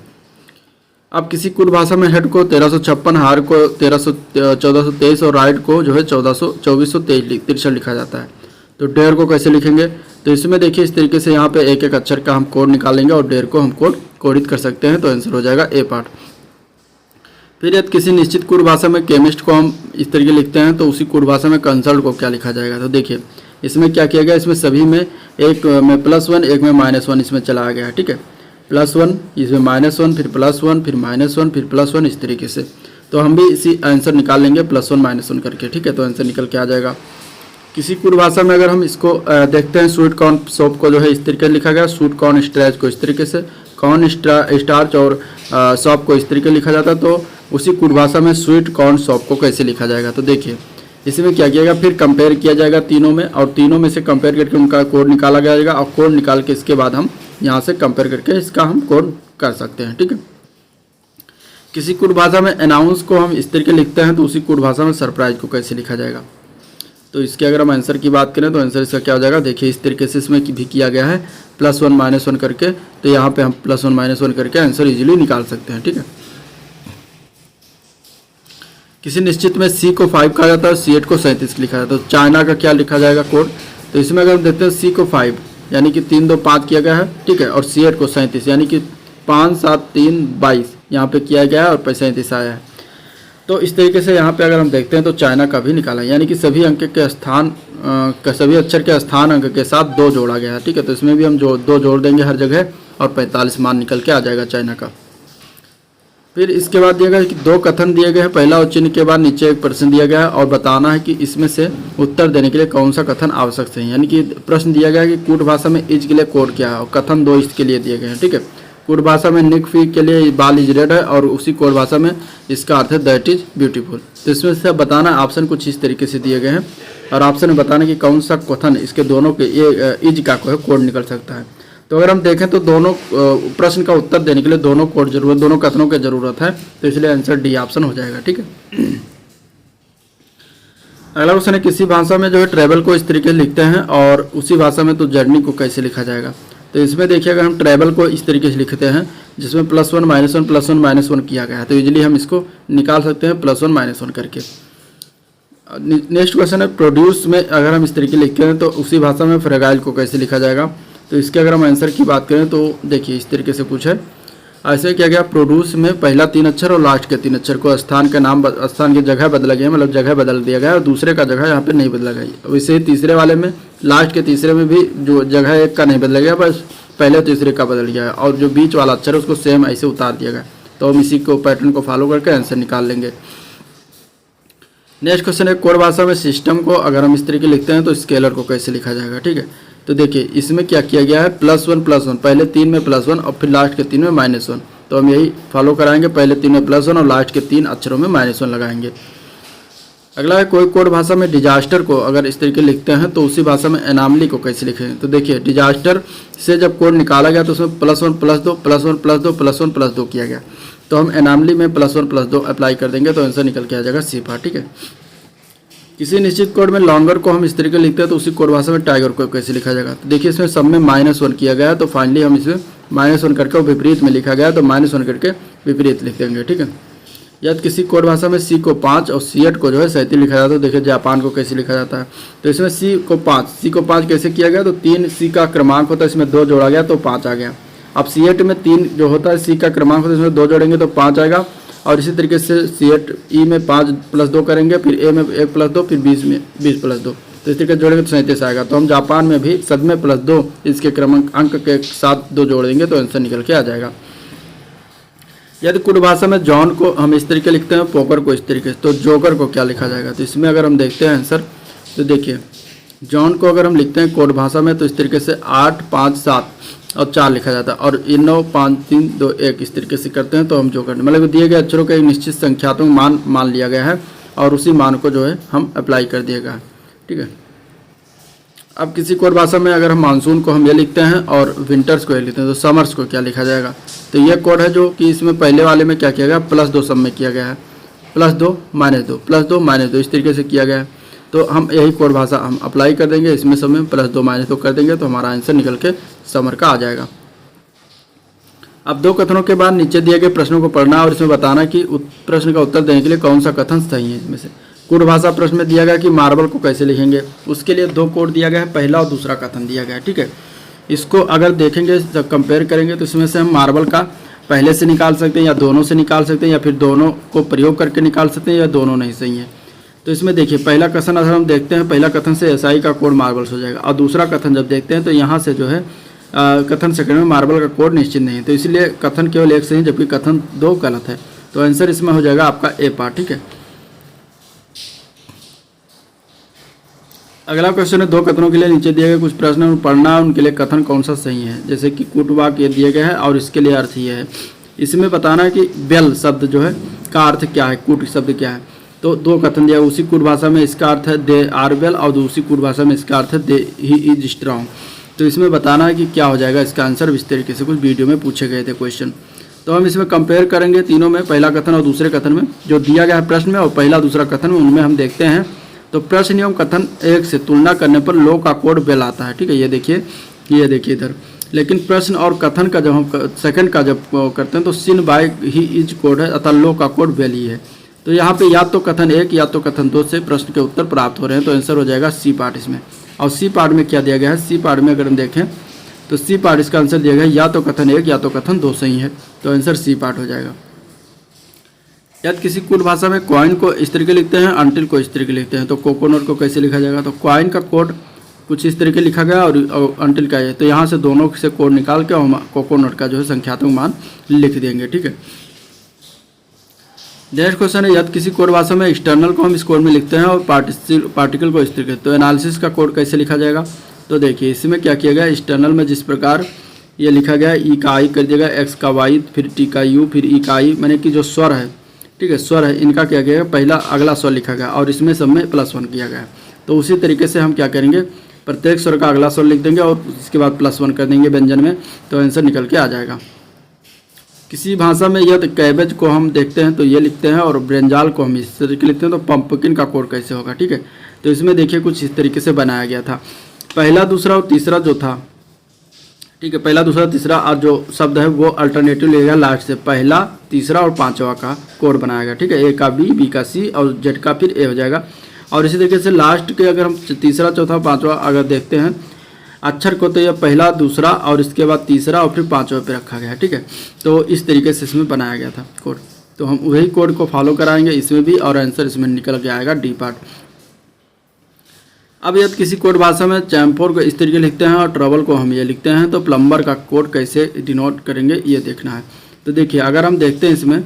अब किसी कुल भाषा में हेड को 1356, हार को 1423 और राइट को जो है 2423 लिखा जाता है। तो डेयर को कैसे लिखेंगे? तो इसमें देखिए इस तरीके से यहाँ पे एक एक अक्षर का हम कोड निकालेंगे और डेयर को हम कोडित कर सकते हैं, तो आंसर हो जाएगा ए पार्ट। फिर यदि किसी निश्चित कुल भाषा में केमिस्ट को हम इस तरीके लिखते हैं, तो उसी कुल भाषा में कंसल्ट को क्या लिखा जाएगा? तो देखिए इसमें क्या किया गया, इसमें सभी में एक में +1 एक में -1 इसमें चलाया गया है, ठीक है। +1 इसमें -1 फिर +1 फिर -1 फिर +1 इस तरीके से। तो हम भी इसी आंसर निकाल लेंगे +1 -1 करके, ठीक है। तो आंसर निकल के आ जाएगा। किसी कुल भाषा में अगर हम इसको देखते हैं, स्वीट कॉर्न सोप को जो है इस तरीके लिखा गया, स्वीट कॉर्न स्ट्रैच को इस तरीके से, कॉर्न स्टार्च और सॉप को इस तरीके लिखा जाता है। तो उसी कुल भाषा में स्वीट कॉर्न सॉप को कैसे लिखा जाएगा? तो देखिए इसमें क्या किया जाएगा, फिर कंपेयर किया जाएगा तीनों में, और तीनों में से कंपेयर करके उनका कोड निकाला जाएगा, और कोड निकाल के इसके बाद हम यहाँ से कंपेयर करके इसका हम कोड कर सकते हैं, ठीक है। किसी कुल भाषा में अनाउंस को हम इस तरीके लिखते हैं, तो उसी कुल भाषा में सरप्राइज को कैसे लिखा जाएगा? तो इसके अगर हम आंसर की बात करें, तो आंसर इसका क्या हो जाएगा? देखिए इस तरीके से इसमें भी किया गया है +1 -1 करके, तो यहाँ पे हम +1 -1 करके आंसर इजीली निकाल सकते हैं, ठीक है। किसी निश्चित में C को 5 कहा जाता है, C8 को 37 लिखा जाता है, तो चाइना का क्या लिखा जाएगा कोड? तो इसमें अगर हम देखते हैं C को 5 यानी कि 3 2 5 किया गया है, ठीक है, और C8 को 37 यानी कि 5 7 3 22 यहाँ पे किया गया है और 37 आया है। तो इस तरीके से यहाँ पे अगर हम देखते हैं तो चाइना का भी निकाला है, यानी कि सभी अंक के स्थान सभी अक्षर के स्थान अंक के साथ 2 जोड़ा गया है, ठीक है। तो इसमें भी हम 2 जोड़ देंगे हर जगह, और 45 मान निकल के आ जाएगा चाइना का। फिर इसके बाद दिया गया है कि 2 कथन दिए गए हैं, पहला और चिन्ह के बाद नीचे एक प्रश्न दिया गया है, और बताना है कि इसमें से उत्तर देने के लिए कौन सा कथन आवश्यक है। यानी कि प्रश्न दिया गया है कि कूट भाषा में इज के लिए कोड क्या है, और कथन 2 इसके लिए दिए गए हैं, ठीक है। कूट भाषा में निक फी के लिए बाल इज रेड है, और उसी कोड भाषा में इसका अर्थ है दैट इज ब्यूटीफुल। तो इसमें से बताना ऑप्शन कुछ इस तरीके से दिए गए हैं, और ऑप्शन में बताना कि कौन सा कथन इसके दोनों के ये इज का कोड निकल सकता है। तो अगर हम देखें तो दोनों प्रश्न का उत्तर देने के लिए दोनों कोड जरूरत, दोनों कथनों की जरूरत है, तो इसलिए आंसर डी ऑप्शन हो जाएगा, ठीक है। अगला क्वेश्चन है, किसी भाषा में जो है ट्रैवल को इस तरीके से लिखते हैं, और उसी भाषा में तो जर्नी को कैसे लिखा जाएगा? तो इसमें देखिए अगर हम ट्रैवल को इस तरीके से लिखते हैं, जिसमें +1 -1 +1 -1 किया गया है, तो इजीली हम इसको निकाल सकते हैं +1 -1 करके। नेक्स्ट क्वेश्चन है, प्रोड्यूस में अगर हम इस तरीके लिखते हैं तो उसी भाषा में फ्रेगाइल को कैसे लिखा जाएगा? तो इसके अगर हम आंसर की बात करें तो देखिए इस तरीके से पूछा है, ऐसे किया गया, प्रोड्यूस में पहला 3 अक्षर और लास्ट के 3 अक्षर को स्थान की जगह बदला गया, मतलब जगह बदल दिया गया, और दूसरे का जगह यहाँ पे नहीं बदला गया। वैसे ही तीसरे वाले में लास्ट के तीसरे में भी जो जगह एक का नहीं बदला गया, बस पहले तीसरे का बदल गया है और जो बीच वाला अक्षर है उसको सेम ऐसे उतार दिया गया। तो हम इसी को पैटर्न को फॉलो करके आंसर निकाल लेंगे। नेक्स्ट क्वेश्चन है कोड भाषा में सिस्टम को अगर हम इस तरीके लिखते हैं तो स्केलर को कैसे लिखा जाएगा। ठीक है, तो देखिए इसमें क्या किया गया है, +1 पहले 3 में +1 और फिर लास्ट के 3 में -1। तो हम यही फॉलो कराएंगे, पहले 3 में +1 और लास्ट के 3 अक्षरों में -1 लगाएंगे। अगला है कोई कोड भाषा में डिजास्टर को अगर इस तरीके लिखते हैं तो उसी भाषा में एनामली को कैसे लिखें। तो देखिए डिजास्टर से जब कोड निकाला गया तो उसमें +1 +2 +1 +2 +1 +2 किया गया। तो हम एनामली में +1 +2 अप्लाई कर देंगे तो आंसर निकल के आ जाएगा सी पार्ट। ठीक है, किसी निश्चित कोड में लॉन्गर को हम इस तरीके लिखते हैं तो उसी कोड भाषा में टाइगर को कैसे लिखा जाएगा। तो देखिए इसमें सब में -1 किया गया है तो फाइनली हम इसमें -1 करके विपरीत में लिखा गया है तो -1 करके विपरीत लिख देंगे। ठीक है, यदि किसी कोड भाषा में सी को 5 और C8 को जो है 37 लिखा जाता है। तो देखिए जापान को कैसे लिखा जाता है। तो इसमें सी को 5 कैसे किया गया, तो 3 सी का क्रमांक होता है, इसमें 2 जोड़ा गया तो 5 आ गया। अब C8 में 3 जो होता है सी का क्रमांक होता है, इसमें 2 जोड़ेंगे तो 5 आएगा। और इसी तरीके से C8 E में 5 + 2 करेंगे, फिर A में 1 + 2, फिर 20 में 20 + 2, तो इस तरीके से जोड़ेंगे तो 37 आएगा। तो हम जापान में भी सब में +2 इसके क्रमांक अंक के साथ 2 जोड़ देंगे तो आंसर निकल के आ जाएगा। यदि कोड भाषा में जॉन को हम इस तरीके लिखते हैं, पोकर को इस तरीके से, तो जोकर को क्या लिखा जाएगा। तो इसमें अगर हम देखते हैं आंसर, तो देखिए जॉन को अगर हम लिखते हैं कोड भाषा में तो इस तरीके से 8 5 7 और 4 लिखा जाता है और 9 5 3 2 1 इस तरीके से करते हैं तो हम जोकर, मतलब दिए गए अक्षरों का एक निश्चित संख्यात्मक मान लिया गया है और उसी मान को जो है हम अप्लाई कर दिएगा। ठीक है, अब किसी कोड भाषा में अगर हम मानसून को हम ये लिखते हैं और विंटर्स को ये लिखते हैं तो समर्स को क्या लिखा जाएगा। तो ये कोड है जो कि इसमें पहले वाले में क्या किया गया, +2 सब में किया गया है, +2 -2 +2 -2 इस तरीके से किया गया है। तो हम यही कोड भाषा हम अप्लाई कर देंगे, इसमें सब में +2 -2 कर देंगे तो हमारा आंसर निकल के समर का आ जाएगा। अब 2 कथनों के बाद नीचे दिए गए प्रश्नों को पढ़ना और इसमें बताना कि प्रश्न का उत्तर देने के लिए कौन सा कथन सही है। इसमें से कोड भाषा प्रश्न में दिया गया कि मार्बल को कैसे लिखेंगे, उसके लिए 2 कोड दिया गया है, पहला और दूसरा कथन दिया गया है। ठीक है, इसको अगर देखेंगे जब कंपेयर करेंगे तो इसमें से हम मार्बल का पहले से निकाल सकते हैं या दोनों से निकाल सकते हैं या फिर दोनों को प्रयोग करके निकाल सकते हैं या दोनों नहीं सही है। तो इसमें देखिए पहला कथन अगर हम देखते हैं, पहला कथन से SI का कोड मार्बल्स हो जाएगा और दूसरा कथन जब देखते हैं तो यहाँ से जो है कथन सेकंड में मार्बल का कोड निश्चित नहीं है। तो इसलिए कथन केवल एक सही है जबकि कथन 2 गलत है। तो आंसर इसमें हो जाएगा आपका A पार्ट। ठीक है, अगला क्वेश्चन है 2 कथनों के लिए नीचे दिए गए कुछ प्रश्न पढ़ना, उनके लिए कथन कौन सा सही है। जैसे कि कुट वाक्य दिए गए हैं और इसके लिए अर्थ ये है, इसमें बताना है कि बेल शब्द जो है का अर्थ क्या है, कुट शब्द क्या है। तो 2 कथन दिया, उसी कुट भाषा में इसका अर्थ है दे आर वेल और दूसरी कुट भाषा में इसका अर्थ है दे ही इज स्ट्रॉन्ग। तो इसमें बताना है कि क्या हो जाएगा इसका आंसर। इस तरीके से कुछ वीडियो में पूछे गए थे क्वेश्चन, तो हम इसमें कंपेयर करेंगे तीनों में, पहला कथन और दूसरे कथन में जो दिया गया है प्रश्न में और पहला दूसरा कथन में, उनमें हम देखते हैं। तो प्रश्न एवं कथन 1 से तुलना करने पर लो का कोड बेल आता है। ठीक है, ये देखिए इधर। लेकिन प्रश्न और कथन का जब हम सेकंड का जब करते हैं तो सिन बाय ही इज कोड है अतः लो का कोड बेल ही है। तो यहाँ पे या तो कथन 1 या तो कथन 2 से प्रश्न के उत्तर प्राप्त हो रहे हैं तो आंसर हो जाएगा सी पार्ट इसमें। और सी पार्ट में क्या दिया गया है, सी पार्ट में अगर हम देखें तो सी पार्ट इसका आंसर दिया गया है या तो कथन 1 या तो कथन 2 सही है तो आंसर सी पार्ट हो जाएगा। यदि किसी कोड भाषा में कॉइन को इस तरीके लिखते हैं, अंटिल को इस तरीके लिखते हैं तो कोकोनट को कैसे लिखा जाएगा। तो कॉइन का कोड कुछ इस तरीके लिखा गया और अंटिल का है, तो यहाँ से दोनों से कोड निकाल के हम कोकोनट का जो है संख्यात्मक मान लिख देंगे। ठीक है, नेक्स्ट क्वेश्चन है यदि किसी कोड भाषा में एक्सटर्नल को हम इस कोड में लिखते हैं और पार्टिकल को इस तरीके, तो एनालिसिस का कोड कैसे लिखा जाएगा। तो देखिए इसमें क्या किया गया, एक्सटर्नल में जिस प्रकार ये लिखा गया ई का आई कर दिया गया, एक्स का वाई, फिर टी का यू, फिर ई का आई, मैंने कि जो स्वर है, ठीक है स्वर है, इनका क्या किया गया, पहला अगला स्वर लिखा गया और इसमें सब में +1 किया गया। तो उसी तरीके से हम क्या करेंगे, प्रत्येक स्वर का अगला स्वर लिख देंगे और इसके बाद +1 कर देंगे व्यंजन में, तो आंसर निकल के आ जाएगा। किसी भाषा में यदि कैबेज को हम देखते हैं तो ये लिखते हैं और ब्रिंजाल को हम इस तरीके लिखते हैं, तो पंपकिन का कोड कैसे होगा। ठीक है, तो इसमें देखिए कुछ इस तरीके से बनाया गया था, पहला दूसरा और तीसरा जो था, ठीक है पहला दूसरा तीसरा और जो शब्द है वो अल्टरनेटिव लेगा लास्ट से, पहला तीसरा और पांचवा का कोड बनाया गया। ठीक है, ए का बी, बी का सी और जेड का फिर ए हो जाएगा। और इसी तरीके से लास्ट के अगर हम तीसरा चौथा पांचवा अगर देखते हैं अक्षर को, तो यह पहला दूसरा और इसके बाद तीसरा और फिर पांचवा पे रखा गया है। ठीक है, तो इस तरीके से इसमें बनाया गया था कोड, तो हम वही कोड को फॉलो कराएंगे इसमें भी और आंसर इसमें निकल के आएगा डी पार्ट। अब यदि किसी कोड भाषा में चैम्फोर को इस तरीके लिखते हैं और ट्रबल को हम ये लिखते हैं तो प्लम्बर का कोड कैसे डिनोट करेंगे ये देखना है। तो देखिए अगर हम देखते हैं इसमें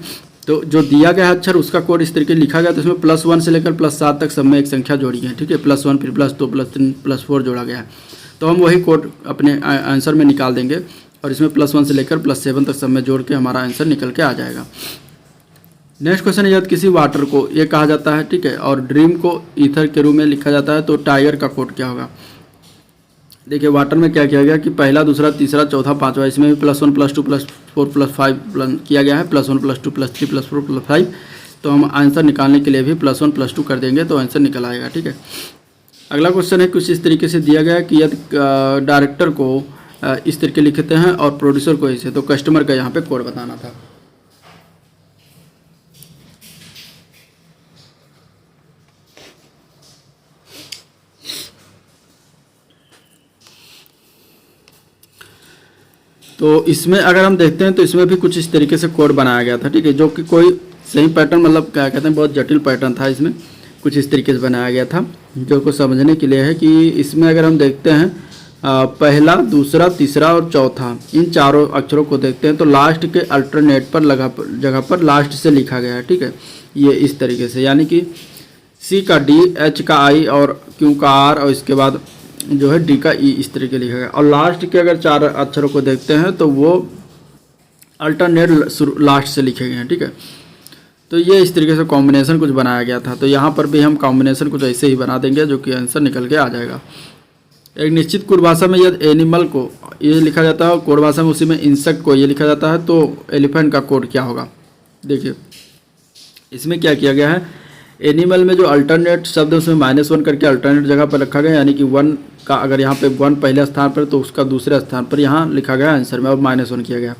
तो जो दिया गया है अक्षर उसका कोड इस तरीके लिखा गया, तो इसमें +1 से लेकर +7 तक सब में एक संख्या जोड़ी है, ठीक है, +1 फिर +2 +3 +4 जोड़ा गया है। तो हम वही कोड अपने आंसर में निकाल देंगे और इसमें +1 से लेकर +7 तक सब में जोड़ के हमारा आंसर निकल के आ जाएगा। नेक्स्ट क्वेश्चन है, यदि किसी वाटर को ये कहा जाता है, ठीक है, और ड्रीम को ईथर के रूप में लिखा जाता है तो टाइगर का कोड क्या होगा। देखिए वाटर में क्या किया गया कि पहला दूसरा तीसरा चौथा पांचवा, इसमें भी +1 +2 +4 +5 किया गया है, +1 +2 +3 +4 +5। तो हम आंसर निकालने के लिए भी +1 +2 कर देंगे तो आंसर निकल आएगा, ठीक है। अगला क्वेश्चन है कुछ इस तरीके से दिया गया है कि यदि डायरेक्टर को इस तरीके लिखते हैं और प्रोड्यूसर को ऐसे, तो कस्टमर का यहाँ पे कोड बताना था। तो इसमें अगर हम देखते हैं तो इसमें भी कुछ इस तरीके से कोड बनाया गया था, ठीक है, जो कि कोई सही पैटर्न मतलब क्या कहते हैं बहुत जटिल पैटर्न था, इसमें कुछ इस तरीके से बनाया गया था जो को समझने के लिए है कि इसमें अगर हम देखते हैं पहला दूसरा तीसरा और चौथा इन चारों अक्षरों को देखते हैं तो लास्ट के अल्टरनेट पर जगह पर लास्ट से लिखा गया है, ठीक है, ये इस तरीके से, यानी कि C का D, H का I और Q का R और इसके बाद जो है D का E इस तरीके लिखा गया। और लास्ट के अगर चार अक्षरों को देखते हैं तो वो अल्टरनेट लास्ट से लिखे गए हैं, ठीक है। तो ये इस तरीके से कॉम्बिनेशन कुछ बनाया गया था, तो यहाँ पर भी हम कॉम्बिनेशन कुछ ऐसे ही बना देंगे जो कि आंसर निकल के आ जाएगा। एक निश्चित कोड भाषा में यदि एनिमल को ये लिखा जाता है, कोड भाषा में उसी में इंसेक्ट को ये लिखा जाता है, तो एलिफेंट का कोड क्या होगा। देखिए इसमें क्या किया गया है, एनिमल में जो अल्टरनेट शब्द है उसमें -1 करके अल्टरनेट जगह पर रखा गया, यानी कि 1 का अगर यहाँ पे 1 पहले स्थान पर तो उसका दूसरे स्थान पर यहाँ लिखा गया आंसर में और -1 किया गया,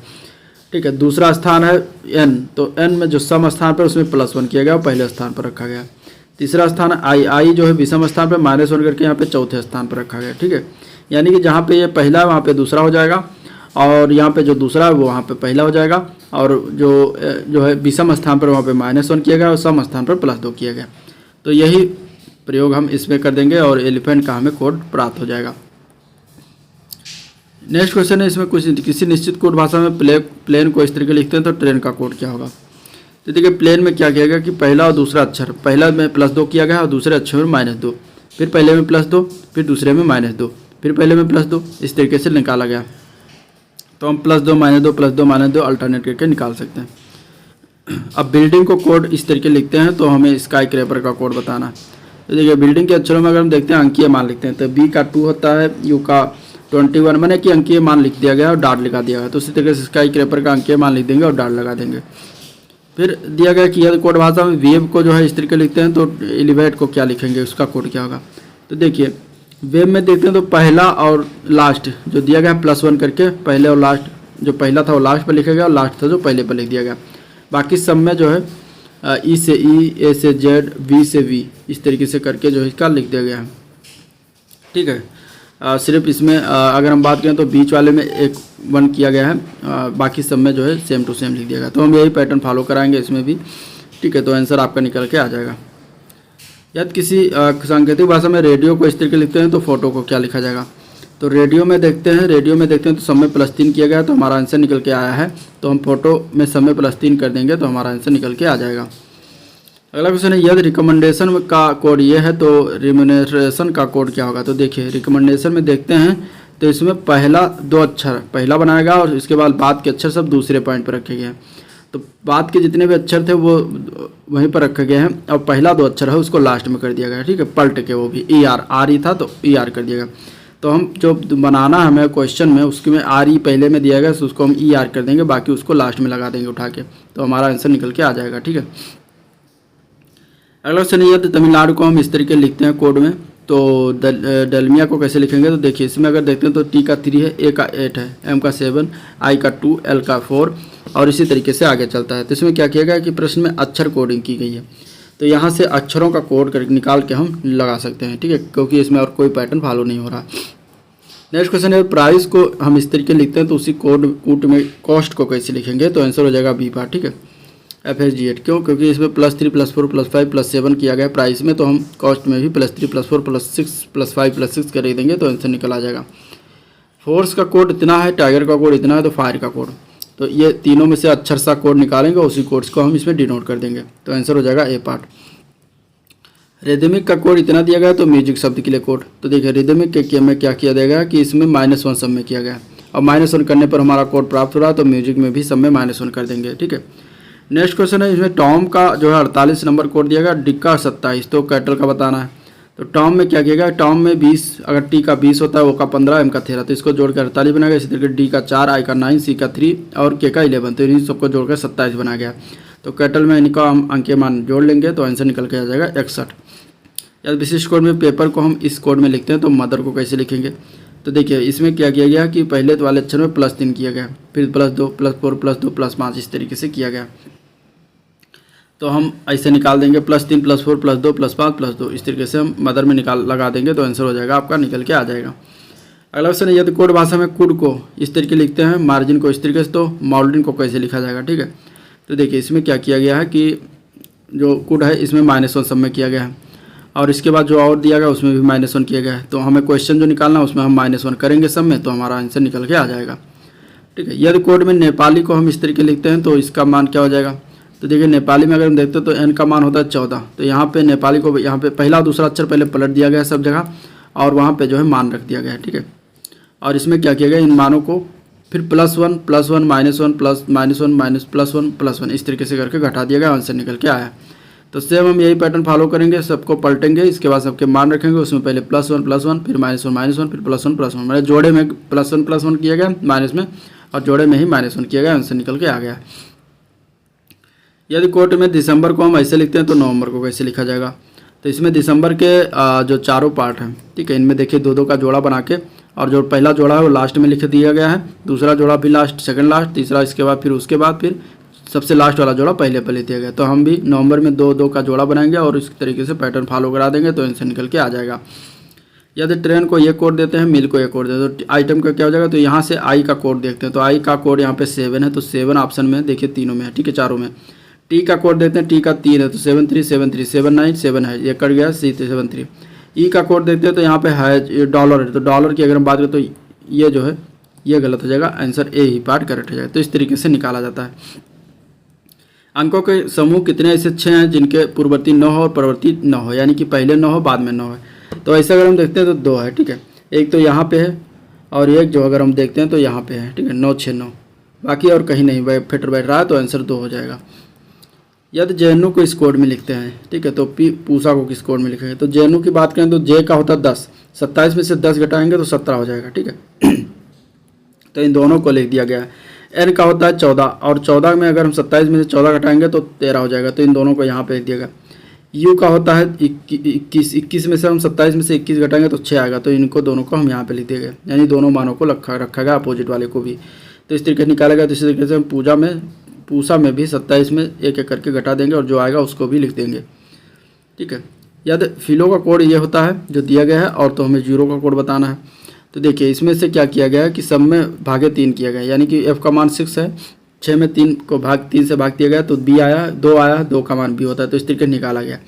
ठीक है। दूसरा स्थान है n, तो n में जो सम स्थान पर उसमें +1 किया गया और पहले स्थान पर रखा गया। तीसरा स्थान I जो है विषम स्थान पर -1 करके यहाँ पे चौथे स्थान पर रखा गया, ठीक है, यानी कि जहाँ पे ये पहला है वहाँ पे दूसरा हो जाएगा और यहाँ पे जो दूसरा है वो वहाँ पे पहला हो जाएगा और जो है विषम स्थान पर वहाँ पे -1 किया गया और सम स्थान पर +2 किया गया। तो यही प्रयोग हम इसमें कर देंगे और एलिफेंट का हमें कोड प्राप्त हो जाएगा। नेक्स्ट क्वेश्चन है, इसमें कुछ किसी निश्चित कोड भाषा में प्लेन को इस तरीके लिखते हैं तो ट्रेन का कोड क्या होगा। तो देखिए प्लेन में क्या किया गया कि पहला और दूसरा अक्षर, पहला में +2 किया गया और दूसरे अक्षर में -2, फिर पहले में +2 फिर दूसरे में -2 फिर पहले में +2, इस तरीके से निकाला गया। तो हम +2 -2 +2 -2 अल्टरनेट करके निकाल सकते हैं। अब बिल्डिंग को कोड इस तरीके लिखते हैं तो हमें स्काई क्रैपर का कोड बताना है। तो देखिए बिल्डिंग के अक्षरों में अगर हम देखते हैं अंकीय मान लिखते हैं तो B का 2 होता है, U का 21 मैंने कि अंकीय मान लिख दिया गया और डॉट लगा दिया गया, तो उसी तरीके से स्काई क्रैपर का अंकीय मान लिख देंगे और डॉट लगा देंगे। फिर दिया गया कि यदि कोड भाषा में वेब को जो है इस तरीके लिखते हैं तो एलिवेट को क्या लिखेंगे, उसका कोड क्या होगा। तो देखिए वेब में देखते हैं तो पहला और लास्ट जो दिया गया +1 करके, पहले और लास्ट, जो पहला था वो लास्ट पर लिखा गया और लास्ट था जो पहले पर लिख दिया गया। बाकी सब में जो है E से E, A से Z, V से V इस तरीके से करके जो है इसका लिख दिया गया है, ठीक है। सिर्फ इसमें अगर हम बात करें तो बीच वाले में 1 किया गया है, बाकी सब में जो है सेम टू सेम लिख दिया गया। तो हम यही पैटर्न फॉलो कराएंगे इसमें भी, ठीक है। तो आंसर आपका निकल के आ जाएगा। यदि किसी सांकेतिक भाषा में रेडियो को इस तरीके लिखते हैं तो फोटो को क्या लिखा जाएगा। तो रेडियो में देखते हैं तो सब में +3 किया गया तो हमारा आंसर निकल के आया है, तो हम फोटो में सब में +3 कर देंगे तो हमारा आंसर निकल के आ जाएगा। अगला क्वेश्चन है, यदि रिकमेंडेशन का कोड ये है तो रिम्यूनरेशन का कोड क्या होगा। तो देखिए रिकमेंडेशन में देखते हैं तो इसमें पहला 2 अक्षर पहला बनाया गया और इसके बाद के अक्षर सब दूसरे पॉइंट पर रखे गए हैं। तो बाद के जितने भी अक्षर थे वो वहीं पर रखे गए हैं और पहला 2 अक्षर है उसको लास्ट में कर दिया गया, ठीक है, पलट के, वो भी ER ही था तो ER कर दिया गया। तो हम जो बनाना हमें क्वेश्चन में उसके में RE पहले में दिया गया तो उसको हम ER कर देंगे, बाकी उसको लास्ट में लगा देंगे उठा के, तो हमारा आंसर निकल के आ जाएगा, ठीक है। अगला क्वेश्चन ये तो तमिलनाडु को हम इस तरीके लिखते हैं कोड में, तो डलमिया को कैसे लिखेंगे। तो देखिए इसमें अगर देखते हैं तो T का 3 है, A का 8 है, M का 7, I का 2, L का 4 और इसी तरीके से आगे चलता है। तो इसमें क्या किया गया कि प्रश्न में अक्षर कोडिंग की गई है, तो यहाँ से अक्षरों का कोड निकाल के हम लगा सकते हैं, ठीक है, क्योंकि इसमें और कोई पैटर्न फॉलो नहीं हो रहा। नेक्स्ट क्वेश्चन है, प्राइस को हम इस तरीके लिखते हैं तो उसी कोड में कॉस्ट को कैसे लिखेंगे। तो आंसर हो जाएगा B पार्ट, ठीक है। FSD8 क्यों? क्योंकि इसमें +3 +4 +5 +7 किया गया प्राइस में, तो हम कॉस्ट में भी +3 +4 +6 +5 +6 कर देंगे तो आंसर निकल आ जाएगा। फोर्स का कोड इतना है, टाइगर का कोड इतना है, तो फायर का कोड, तो ये तीनों में से अक्षर सा कोड निकालेंगे, उसी कोड्स को हम इसमें डिनोट कर देंगे तो आंसर हो जाएगा ए पार्ट। रिदमिक का कोड इतना दिया गया तो म्यूजिक शब्द के लिए कोड, तो देखिए रिदमिक के में क्या किया जाएगा कि इसमें -1 सब में किया गया है, और -1 करने पर हमारा कोड प्राप्त हो रहा है, तो म्यूजिक में भी सब में -1 कर देंगे। ठीक है, नेक्स्ट क्वेश्चन है, इसमें टॉम का जो है 48 नंबर कोड दिया गया, डी का 27, तो कैटल का बताना है। तो टॉम में क्या किया गया, टॉम में 20, अगर टी का 20 होता है, ओ का 15, एम का 13, तो इसको जोड़कर 48 बनाया गया। इसी तरीके डी का 4, आई का 9, सी का 3 और के का 11, तो इन सबको जोड़कर 27 बनाया गया। तो कैटल में इनका हम अंक के मान जोड़ लेंगे तो आंसर निकल के आ जाएगा 61। या विशिष्ट कोड में पेपर को हम इस कोड में लिखते हैं, तो मदर को कैसे लिखेंगे, तो देखिए इसमें क्या किया गया कि पहले वाले अक्षर में +3 किया गया, फिर +2 +4 +2 +5 इस तरीके से किया गया, तो हम ऐसे निकाल देंगे +3 +4 +2 +5 +2 इस तरीके से हम मदर में लगा देंगे तो आंसर हो जाएगा आपका, निकल के आ जाएगा। अगला क्वेश्चन है, यदि कोड भाषा में कुड को इस तरीके लिखते हैं, मार्जिन को इस तरीके से, तो मॉडलिंग को कैसे लिखा जाएगा। ठीक है, तो देखिए इसमें क्या किया गया है कि जो कुड है इसमें -1 सब में किया गया है, और इसके बाद जो और दिया गया उसमें भी -1 किया गया है, तो हमें क्वेश्चन जो निकालना है उसमें हम -1 करेंगे सब में, तो हमारा आंसर निकल के आ जाएगा। ठीक है, यदि कोड में नेपाली को हम इस तरीके लिखते हैं तो इसका मान क्या हो जाएगा, तो देखिए नेपाली में अगर हम देखते हैं तो एन का मान होता है 14, तो यहाँ पे नेपाली को यहाँ पे पहला दूसरा अक्षर पहले पलट दिया गया सब जगह, और वहाँ पे जो है मान रख दिया गया है। ठीक है, और इसमें क्या किया गया, इन मानों को फिर +1 +1 -1 +1 +1 +1 इस तरीके से करके घटा दिया गया, आंसर निकल के आया। तो सेम हम यही पैटर्न फॉलो करेंगे, सबको पलटेंगे, इसके बाद सबके मान रखेंगे, उसमें पहले +1 +1 फिर -1 फिर +1 +1, मतलब जोड़े में +1 किया गया माइनस में, और जोड़े में ही -1 किया गया, आंसर निकल के आ गया। यदि कोड में दिसंबर को हम ऐसे लिखते हैं तो नवंबर को कैसे लिखा जाएगा, तो इसमें दिसंबर के जो चारों पार्ट हैं, ठीक है, इनमें देखिए 2-2 का जोड़ा बना के, और जो पहला जोड़ा है वो लास्ट में लिख दिया गया है, दूसरा जोड़ा भी लास्ट, सेकंड लास्ट, तीसरा इसके बाद, फिर उसके बाद फिर सबसे लास्ट वाला जोड़ा पहले दिया गया। तो हम भी नवंबर में 2-2 का जोड़ा बनाएंगे और इस तरीके से पैटर्न फॉलो करा देंगे तो आंसर निकल के आ जाएगा। यदि ट्रेन को ये कोड देते हैं, मिल को ये कोड देते हैं, तो आइटम का क्या हो जाएगा, तो यहाँ से आई का कोड देखते हैं, तो आई का कोड यहाँ पे 7 है, तो 7 ऑप्शन में देखिए तीनों में है। ठीक है, चारों में। टी का कोड देते हैं, टी का 3 है, तो 73 73 79 7 है, ये कट गया, 73। ई का कोड देखते हैं तो यहाँ पे है डॉलर है, तो डॉलर की अगर हम बात करें तो ये जो है ये गलत हो जाएगा, answer A he part correct हो जाएगा। तो इस तरीके से निकाला जाता है। अंकों के समूह कितने ऐसे 6 हैं जिनके पूर्ववर्ती 9 हो और परवर्ती 9 हो, यानी कि पहले 9 हो बाद में 9 है। तो ऐसे अगर हम देखते हैं तो 2 है। ठीक है, एक तो यहाँ पे है और एक जो अगर हम देखते हैं तो यहाँ पे है। ठीक है, 9 6 9, बाकी और कहीं नहीं फिटर बैठ रहा है, तो आंसर 2 हो जाएगा। यदि जेएनयू को इस कोड में लिखते हैं, ठीक है, तो पूसा को किस कोड में लिखेंगे, तो जेएनयू की बात करें तो जे का होता है 10, 27 में से 10 घटाएंगे तो 17 हो जाएगा। ठीक है, तो इन दोनों को लिख दिया गया है। एन का होता है 14, और 14 में अगर हम 27 में से 14 घटाएंगे तो 13 हो जाएगा, तो इन दोनों को यहाँ पे लिख दिया गया। यू का होता है 21 में से हम 27 में से 21 घटाएंगे तो 6 आएगा, तो इनको दोनों को हम यहाँ पे लिख दिए गए, यानी दोनों मानों को रखा गया, अपोजिट वाले को भी। तो इस तरीके से निकाला गया। तो इसी तरीके से हम पूसा में भी 27 में एक एक करके घटा देंगे और जो आएगा उसको भी लिख देंगे। ठीक है, यदि फिलो का कोड ये होता है जो दिया गया है, और तो हमें 0 का कोड बताना है। तो देखिए इसमें से क्या किया गया है कि सब में भागे 3 किया गया है, यानी कि f का मान 6 है, 6 में 3 को 3 से भाग दिया गया, तो b आया, 2 आया, 2 का मान b होता है, तो इस तरीके से निकाला गया।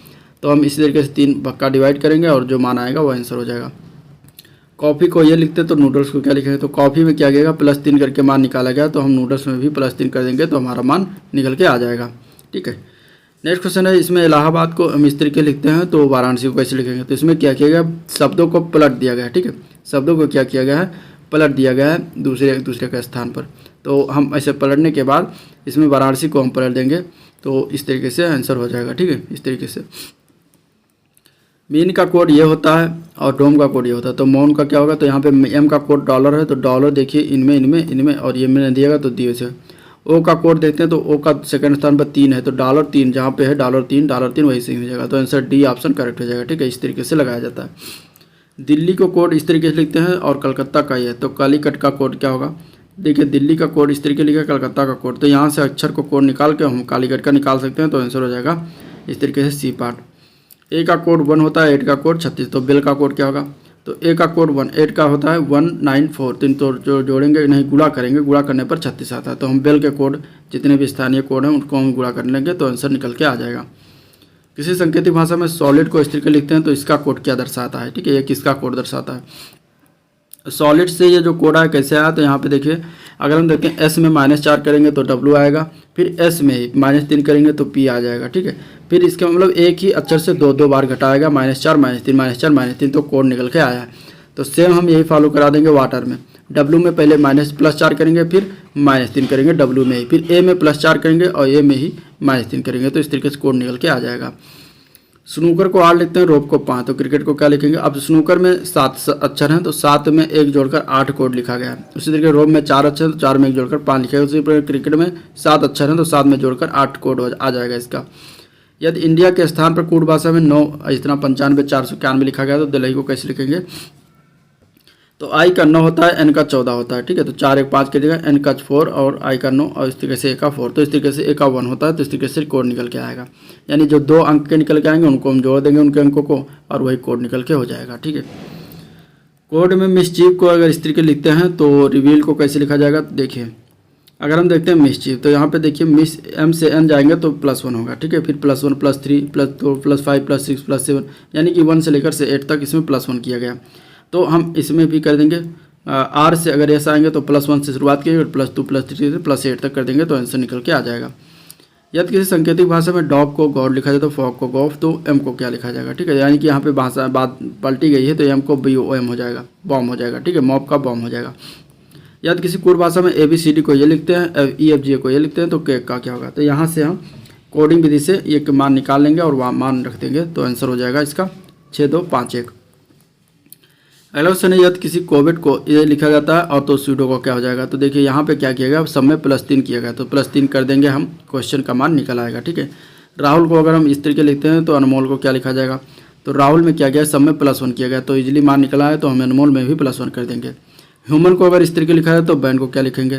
तो हम इसी तरीके से 3 भाग का डिवाइड करेंगे और जो मान आएगा वो आंसर हो जाएगा। कॉफ़ी को ये लिखते तो नूडल्स को क्या लिखेंगे, तो कॉफ़ी में क्या गया +3 करके मान निकाला गया, तो हम नूडल्स में भी +3 कर देंगे तो हमारा मान निकल के आ जाएगा। ठीक है, नेक्स्ट क्वेश्चन है, इसमें इलाहाबाद को हम इस तरीके लिखते हैं तो वाराणसी को कैसे लिखेंगे, तो इसमें क्या किया गया, शब्दों को पलट दिया गया है। ठीक है, शब्दों को क्या किया गया है, पलट दिया गया है दूसरे के स्थान पर। तो हम ऐसे पलटने के बाद इसमें वाराणसी को हम पलट देंगे तो इस तरीके से आंसर हो जाएगा। ठीक है, इस तरीके से मीन का कोड ये होता है और डोम का कोड ये होता है। तो मौन का क्या होगा, तो यहाँ पे एम का कोड डॉलर है, तो डॉलर देखिए इनमें और ये मैंने दिएगा तो दिए से। ओ का कोड देखते हैं तो ओ का सेकंड स्थान पर 3 है, तो $3 जहाँ पे है $3 वही सही हो जाएगा, तो आंसर डी ऑप्शन करेक्ट हो जाएगा। ठीक है, इस तरीके से लगाया जाता है। दिल्ली को कोड इस तरीके से लिखते हैं और कलकत्ता का ही है, तो कालीकट का कोड क्या होगा, देखिए दिल्ली का कोड इस तरीके लिखा, कलकत्ता का कोड, तो यहाँ से अक्षर को कोड निकाल के हम कालीकट का निकाल सकते हैं, तो आंसर हो जाएगा इस तरीके से सी पार्ट। ए का कोड 1 होता है, 8 का कोड 36, तो बेल का कोड क्या होगा, तो ए का कोड 18 का होता है 194, तो इन तो जो जोड़ेंगे नहीं गुणा करेंगे, गुणा करने पर 36 आता है। तो हम बेल के कोड जितने भी स्थानीय कोड हैं उनको हम गुणा कर लेंगे तो आंसर निकल के आ जाएगा। किसी सांकेतिक भाषा में सॉलिड को इस तरीके लिखते हैं तो इसका कोड क्या दर्शाता है, ठीक है, ये किसका कोड दर्शाता है। सॉलिड से ये जो कोड है कैसे आया, तो यहाँ पे देखिए अगर हम देखते हैं एस में -4 करेंगे तो डब्ल्यू आएगा, फिर एस में -3 करेंगे तो पी आ जाएगा, ठीक है। फिर इसका मतलब एक ही अक्षर से दो बार घटाएगा, -4 -3 -4 -3, तो कोड निकल के आया है। तो सेम हम यही फॉलो करा देंगे वाटर में। डब्ल्यू में पहले +4 करेंगे, फिर -3 करेंगे डब्ल्यू में ही, फिर ए में +4 करेंगे और ए में ही -3 करेंगे, तो इस तरीके से कोड निकल के आ जाएगा। स्नूकर को 8 लिखते हैं, रोप को 5, तो क्रिकेट को क्या लिखेंगे। अब स्नूकर में 7 अक्षर हैं तो 7 में 1 जोड़कर 8 कोड लिखा गया है। उसी तरीके रोप में 4 अक्षर हैं तो 4 में 1 जोड़कर 5 लिखा गया। उसी प्रकार क्रिकेट में 7 अक्षर हैं तो 7 में जोड़कर 8 कोड आ जाएगा इसका। यदि इंडिया के स्थान पर कूट भाषा में 9 इस तरह 95 491 लिखा गया तो दिल्ली को कैसे लिखेंगे। तो आई का 9 होता है, एन का 14 होता है, ठीक है। तो 4 1 5 की जगह एन का 4 और आई का 9 और इस तरीके से ए का 4, तो इस तरीके से ए का 1 होता है, तो इस तरीके से कोड निकल के आएगा। यानी जो 2 अंक के निकल के आएंगे उनको हम जोड़ देंगे उनके अंकों को और वही कोड निकल के हो जाएगा, ठीक है। कोड में मिसचीफ को अगर इस तरीके लिखते हैं तो रिवील को कैसे लिखा जाएगा। देखिए अगर हम देखते हैं मिसचीफ तो यहाँ पे देखिए मिस एम से एन जाएंगे तो +1 होगा, ठीक है। फिर +1 +3 +2 +5 +6 +7 यानी कि 1 से लेकर से 8 तक इसमें +1 किया गया। तो हम इसमें भी कर देंगे आर से अगर ऐसा आएंगे तो +1 से शुरुआत कीजिए, +2 +3 से +8 तक कर देंगे तो आंसर निकल के आ जाएगा। यदि किसी सांकेतिक भाषा में डॉग को गॉड लिखा जाए तो फॉग को गॉफ, तो एम को क्या लिखा जाएगा, ठीक है। यानी कि यहाँ पे भाषा बात पलटी गई है तो एम को BOM हो जाएगा, बॉम हो जाएगा, ठीक है, मॉब का बॉम हो जाएगा। यदि किसी कोड भाषा में ABCD को ये लिखते हैं, EFG को ये लिखते हैं तो केक का क्या होगा। तो यहाँ से हम कोडिंग विधि से एक मान निकाल लेंगे और वहाँ मान रख देंगे तो आंसर हो जाएगा इसका 6251। अगला क्वेश्चन है यदि किसी कोविड को ये लिखा जाता है और तो सूडो को क्या हो जाएगा। तो देखिए यहाँ पे क्या किया गया, सब में +3 किया गया तो +3 कर देंगे हम, क्वेश्चन का मान निकल आएगा, ठीक है। राहुल को अगर हम इस तरीके लिखते हैं तो अनमोल को क्या लिखा जाएगा। तो राहुल में क्या गया, सब में +1 किया गया तो इजीली मान निकला है तो हम अनमोल में भी +1 कर देंगे। ह्यूमन को अगर इस तरीके लिखा है तो बैन को क्या लिखेंगे।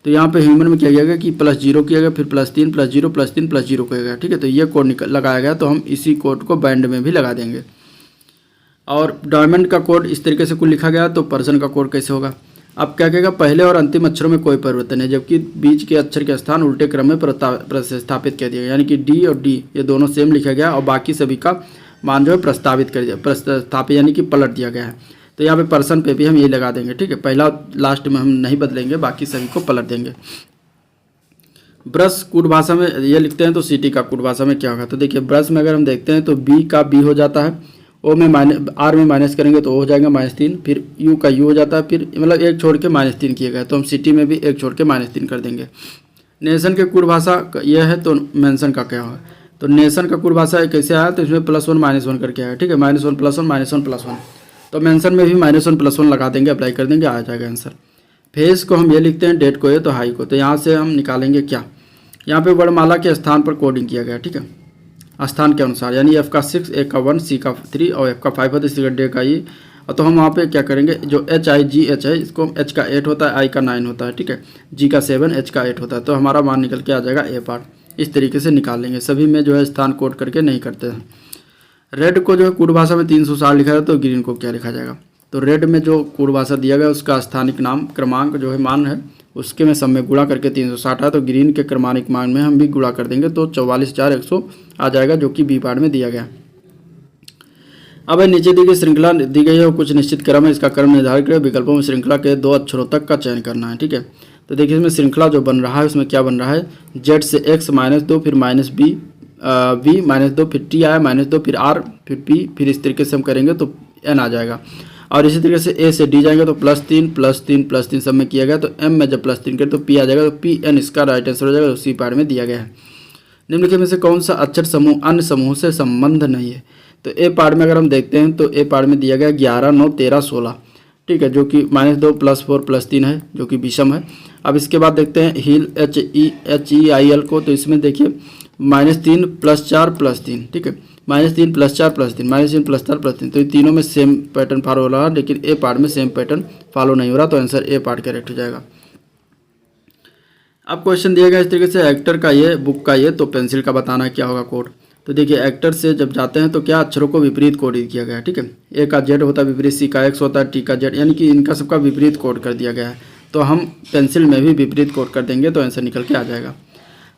तो यहाँ पे ह्यूमन में क्या किया गया कि +0 किया गया, फिर +3 +0 +3 +0 किया गया, ठीक है। तो ये कोड लगाया गया तो हम इसी कोड को बैंड में भी लगा देंगे। और डायमंड का कोड इस तरीके से कुछ लिखा गया तो पर्सन का कोड कैसे होगा। अब क्या कहेगा, पहले और अंतिम अक्षरों में कोई परिवर्तन है जबकि बीच के अक्षर के स्थान उल्टे क्रम में प्रतिस्थापित कर दिया गया, यानी कि D और D ये दोनों सेम लिखा गया और बाकी सभी का मान जो है प्रस्तावित कर दिया, प्रतिस्थापित यानी कि पलट दिया गया है। तो यहाँ पे पर्सन पे भी हम ये लगा देंगे, ठीक है। पहला लास्ट में हम नहीं बदलेंगे, बाकी सभी को पलट देंगे। ब्रश कूट भाषा में ये लिखते हैं तो सिटी का कूट भाषा में क्या होगा। तो देखिए ब्रश में अगर हम देखते हैं तो B का B हो जाता है, O में R में माइनस करेंगे तो O हो जाएगा -3, फिर U का U हो जाता है, फिर मतलब 1 छोड़ के -3 किया गया तो हम सिटी में भी 1 छोड़ के -3 कर देंगे। नेशन के कूट भाषा यह है तो मेंशन का क्या होगा। तो नेशन का कूट भाषा कैसे आया, तो इसमें +1 -1 करके आया, ठीक है। -1 +1 -1 +1, तो मेंशन में भी -1 +1 लगा देंगे, अप्लाई कर देंगे, आ जाएगा आंसर। फेस को हम ये लिखते हैं, डेट को ये तो हाई को, तो यहाँ से हम निकालेंगे क्या, यहाँ पे वर्णमाला के स्थान पर कोडिंग किया गया, ठीक है, स्थान के अनुसार, यानी F का 6, A का 1, C का 3 और F का 5 होता है, C का D का E। और तो हम वहाँ पे क्या करेंगे, जो HIGH है इसको H का 8 होता है, I का 9 होता है, ठीक है, G का 7, H का 8 होता है, तो हमारा मान निकल के आ जाएगा A पार्ट। इस तरीके से निकाल लेंगे, सभी में जो है स्थान कोड करके नहीं करते हैं। रेड को जो है कूट भाषा में 360 लिखा है तो ग्रीन को क्या लिखा जाएगा। तो रेड में जो कूट भाषा दिया गया उसका स्थानिक नाम क्रमांक जो है मान है उसके में सब में गुणा करके 360 है, तो ग्रीन के क्रमानिक मान में हम भी गुणा कर देंगे तो 44,100 आ जाएगा, जो कि बी पार्ट में दिया गया। अब नीचे दी गई श्रृंखला दी गई है और कुछ निश्चित क्रम है, इसका क्रम निर्धारित करें। विकल्पों में श्रृंखला के 2 अक्षरों तक का चयन करना है, ठीक है। तो देखिए इसमें श्रृंखला जो बन रहा है उसमें क्या बन रहा है, Z से X -2 फिर -B V -2 फिर T आया -2 फिर R फिर P, फिर इस तरीके से हम करेंगे तो N आ जाएगा। और इसी तरीके से A से D जाएंगे तो +3 +3 +3 सब में किया गया, तो M में जब +3 करें तो P आ जाएगा, तो PN इसका राइट आंसर हो जाएगा, उसी पार्ट में दिया गया है। निम्नलिखित में से कौन सा अक्षर समूह अन्य समूह से संबंध नहीं है। तो ए पार्ट में अगर हम देखते हैं तो ए पार्ट में दिया गया 11 9 13 16, ठीक है, जो कि -2 +4 +3 है, जो कि विषम है। अब इसके बाद देखते हैं हील HEIL को, तो इसमें देखिए -3 +4 +3, ठीक है, -3 +4 +3 -3 +4 +3, तो ये तीनों में सेम पैटर्न फॉलो हो रहा है, लेकिन ए पार्ट में सेम पैटर्न फॉलो नहीं हो रहा, तो आंसर ए पार्ट करेक्ट हो जाएगा। अब क्वेश्चन दिया गया इस तरीके से, एक्टर का ये बुक का ये, तो पेंसिल का बताना है क्या होगा कोड। तो देखिए एक्टर से जब जाते हैं तो क्या अक्षरों को विपरीत कोडित किया गया है, ठीक है। ए का जेड होता है विपरीत, सी का एक्स होता है, टी का जेड, यानी कि इनका सबका विपरीत कोड कर दिया गया है। तो हम पेंसिल में भी विपरीत कोड कर देंगे तो आंसर निकल के आ जाएगा।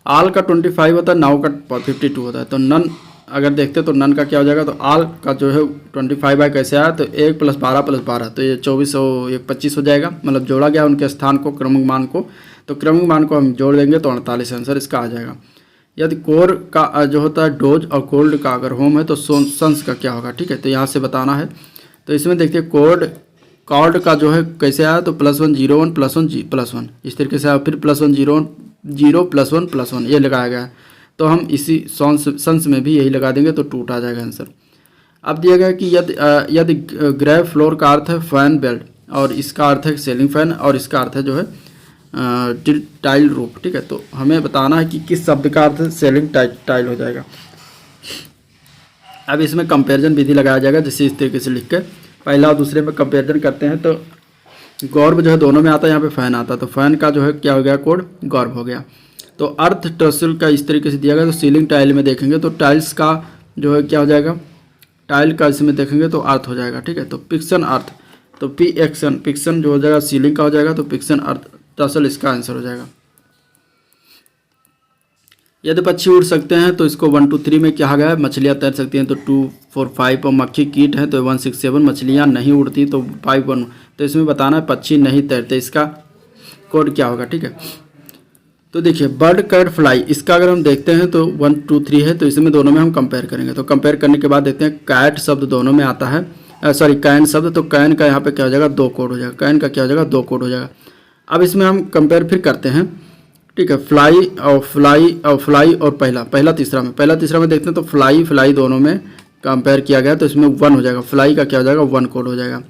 आल का 25 होता है, नाउ का 52 होता है। तो नन अगर देखते तो नन का क्या हो जाएगा, तो आल का जो है 25 बाय कैसे आया, तो 1 + 12 + 12, तो ये 24 और 1 25 हो जाएगा, मतलब जोड़ा गया उनके स्थान को, क्रमिक मान को। तो क्रमिक मान को हम जोड़ देंगे तो 48 आंसर इसका आ जाएगा। यदि कोर का जो होता है डोज और कोल्ड का अगर होम है तो सन्स का क्या होगा, ठीक है। तो यहाँ से बताना है। तो इसमें देखिए कॉर्ड का जो है कैसे आया, तो +1 0 1 +1 +1 इस तरीके से आया, फिर +1 0 1 0 +1 +1 ये लगाया गया है। तो हम इसी सन्स में भी यही लगा देंगे तो टूट आ जाएगा आंसर। अब दिया गया कि यदि ग्रे फ्लोर का अर्थ है फैन बेल्ट, और इसका अर्थ है सीलिंग फैन, और इसका अर्थ है जो है टाइल रूफ, ठीक है। तो हमें बताना है कि किस शब्द का अर्थ सेलिंग टाइल हो जाएगा। अब इसमें कंपैरिजन विधि लगाया जाएगा, जैसे इस तरीके से लिख के पहला और दूसरे में कंपैरिजन करते हैं। तो गौरव जो है दोनों में आता है, यहाँ पे फैन आता है, तो फैन का जो है क्या हो गया कोड गौरव हो गया। तो अर्थ टसल का इस तरीके से दिया गया। तो सीलिंग टाइल में देखेंगे तो टाइल्स का जो है क्या हो जाएगा, टाइल का इसमें देखेंगे तो अर्थ हो जाएगा, ठीक है। तो पिक्सन अर्थ, तो पिक्सन जो हो जाएगा सीलिंग का हो जाएगा, तो पिक्सन अर्थ टसल इसका आंसर हो जाएगा। यदि पक्षी उड़ सकते हैं तो इसको 1 2 3 में कहा गया है, मछलियाँ तैर सकती हैं तो 2 4 5, और मक्खी कीट है तो 1 6 7, मछलियाँ नहीं उड़ती तो 5 1। तो इसमें बताना है पक्षी नहीं तैरते, इसका कोड क्या होगा, ठीक है। तो देखिए बर्ड कैट फ्लाई, इसका अगर हम देखते हैं तो 1 2 3 है, तो इसमें दोनों में हम कंपेयर करेंगे। तो कंपेयर करने के बाद देखते हैं कैट शब्द दोनों में आता है, कैन शब्द, तो कैन का यहाँ पे क्या हो जाएगा 2 कोड हो जाएगा, कैन का क्या हो जाएगा 2 कोड हो जाएगा। अब इसमें हम कंपेयर फिर करते हैं, ठीक है। फ्लाई और पहला तीसरा में देखते हैं तो फ्लाई दोनों में कंपेयर किया गया, तो इसमें 1 हो जाएगा, फ्लाई का क्या हो जाएगा 1 कोड हो जाएगा,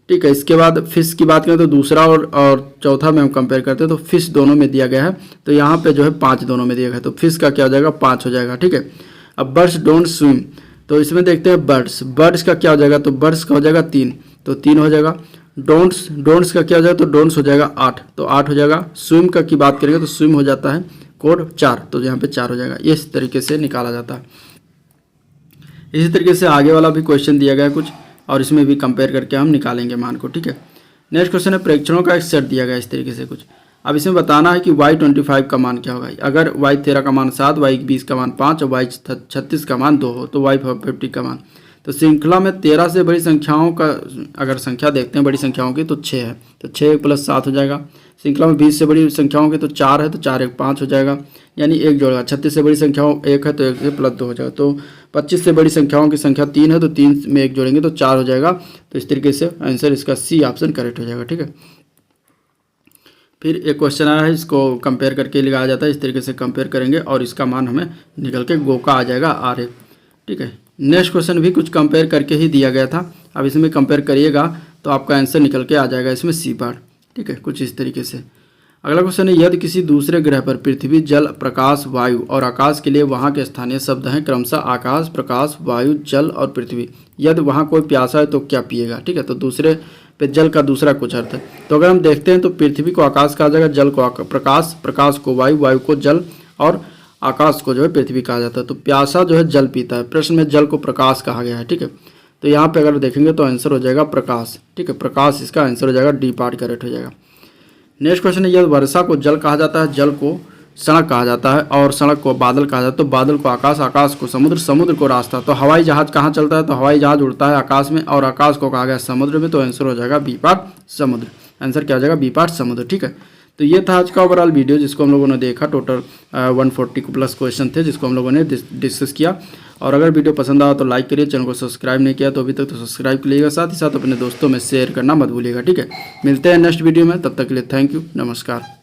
ठीक है। इसके बाद फिश की बात करें तो दूसरा और चौथा में हम कंपेयर करते हैं तो फिश दोनों में दिया गया है, तो यहाँ पे जो है 5 दोनों में दिया गया है, तो फिश का क्या हो जाएगा 5 हो जाएगा, ठीक है। अब बर्ड्स डोंट स्विम, तो इसमें देखते हैं बर्ड्स का क्या हो जाएगा, तो बर्ड्स का हो जाएगा 3, तो 3 हो जाएगा। डोंट्स का क्या हो जाएगा, तो डोंट्स हो जाएगा 8, तो 8 हो जाएगा। स्विम का की बात करेंगे तो स्विम हो जाता है कोड 4, तो यहाँ पे 4 हो जाएगा। इस तरीके से निकाला जाता है। इसी तरीके से आगे वाला भी क्वेश्चन दिया गया है कुछ, और इसमें भी कंपेयर करके हम निकालेंगे मान को, ठीक है। नेक्स्ट क्वेश्चन है प्रेक्षणों का एक सेट दिया गया है इस तरीके से कुछ। अब इसमें बताना है कि y25 का मान क्या होगा। अगर y13 का मान 7, y20 का मान 5 और y36 का मान 2 हो तो y50 का मान। तो श्रृंखला में 13 से बड़ी संख्याओं का अगर संख्या देखते हैं बड़ी संख्याओं की तो 6 है, तो 6 + 7 हो जाएगा। श्रृंखला में 20 से बड़ी संख्याओं की तो 4 है, तो 4 1 5 हो जाएगा, यानी 1 जोड़ेगा। 36 से बड़ी संख्याओं 1 है तो 1 से +2 हो जाएगा। तो 25 से बड़ी संख्याओं की संख्या 3 है तो 3 में 1 जोड़ेंगे तो 4 हो जाएगा। तो इस तरीके से आंसर इसका सी ऑप्शन करेक्ट हो जाएगा, ठीक है। फिर एक क्वेश्चन आया है, इसको कंपेयर करके लगाया जाता है, इस तरीके से कंपेयर करेंगे और इसका मान हमें निकल के गो का आ जाएगा RA, ठीक है। नेक्स्ट क्वेश्चन भी कुछ कंपेयर करके ही दिया गया था। अब इसमें कंपेयर करिएगा तो आपका आंसर निकल के आ जाएगा इसमें सी पार्ट, ठीक है, कुछ इस तरीके से। अगला क्वेश्चन है यदि किसी दूसरे ग्रह पर पृथ्वी, जल, प्रकाश, वायु और आकाश के लिए वहाँ के स्थानीय शब्द हैं क्रमशः आकाश, प्रकाश, वायु, जल और पृथ्वी। यदि वहाँ कोई प्यासा है तो क्या पिएगा, ठीक है। तो दूसरे पे जल का दूसरा कुछ अर्थ है। तो अगर हम देखते हैं तो पृथ्वी को आकाश कहा जाएगा, जल को प्रकाश, प्रकाश को वायु, वायु को जल और आकाश को जो है पृथ्वी कहा जाता है। तो प्यासा जो है जल पीता है, प्रश्न में जल को प्रकाश कहा गया है, ठीक है। तो यहाँ पे अगर देखेंगे तो आंसर हो जाएगा प्रकाश, ठीक है। प्रकाश इसका आंसर हो जाएगा डी पार्ट करेक्ट हो जाएगा। नेक्स्ट क्वेश्चन है यदि वर्षा को जल कहा जाता है, जल को सड़क कहा जाता है और सड़क को बादल कहा जाता है, तो बादल को आकाश, आकाश को समुद्र, समुद्र को रास्ता। तो हवाई जहाज कहाँ चलता है, तो हवाई जहाज उड़ता है आकाश में और आकाश को कहा गया समुद्र में, तो आंसर हो जाएगा बी पार्ट समुद्र। आंसर क्या हो जाएगा बी पार्ट समुद्र, ठीक है। तो ये था आज का ओवरऑल वीडियो जिसको हम लोगों ने देखा। टोटल 140+ क्वेश्चन थे जिसको हम लोगों ने डिस्कस किया। और अगर वीडियो पसंद आया तो लाइक करिए, चैनल को सब्सक्राइब नहीं किया तो अभी तक तो सब्सक्राइब करिएगा, साथ ही साथ अपने दोस्तों में शेयर करना मत भूलिएगा, ठीक है। मिलते हैं नेक्स्ट वीडियो में, तब तक के लिए थैंक यू, नमस्कार।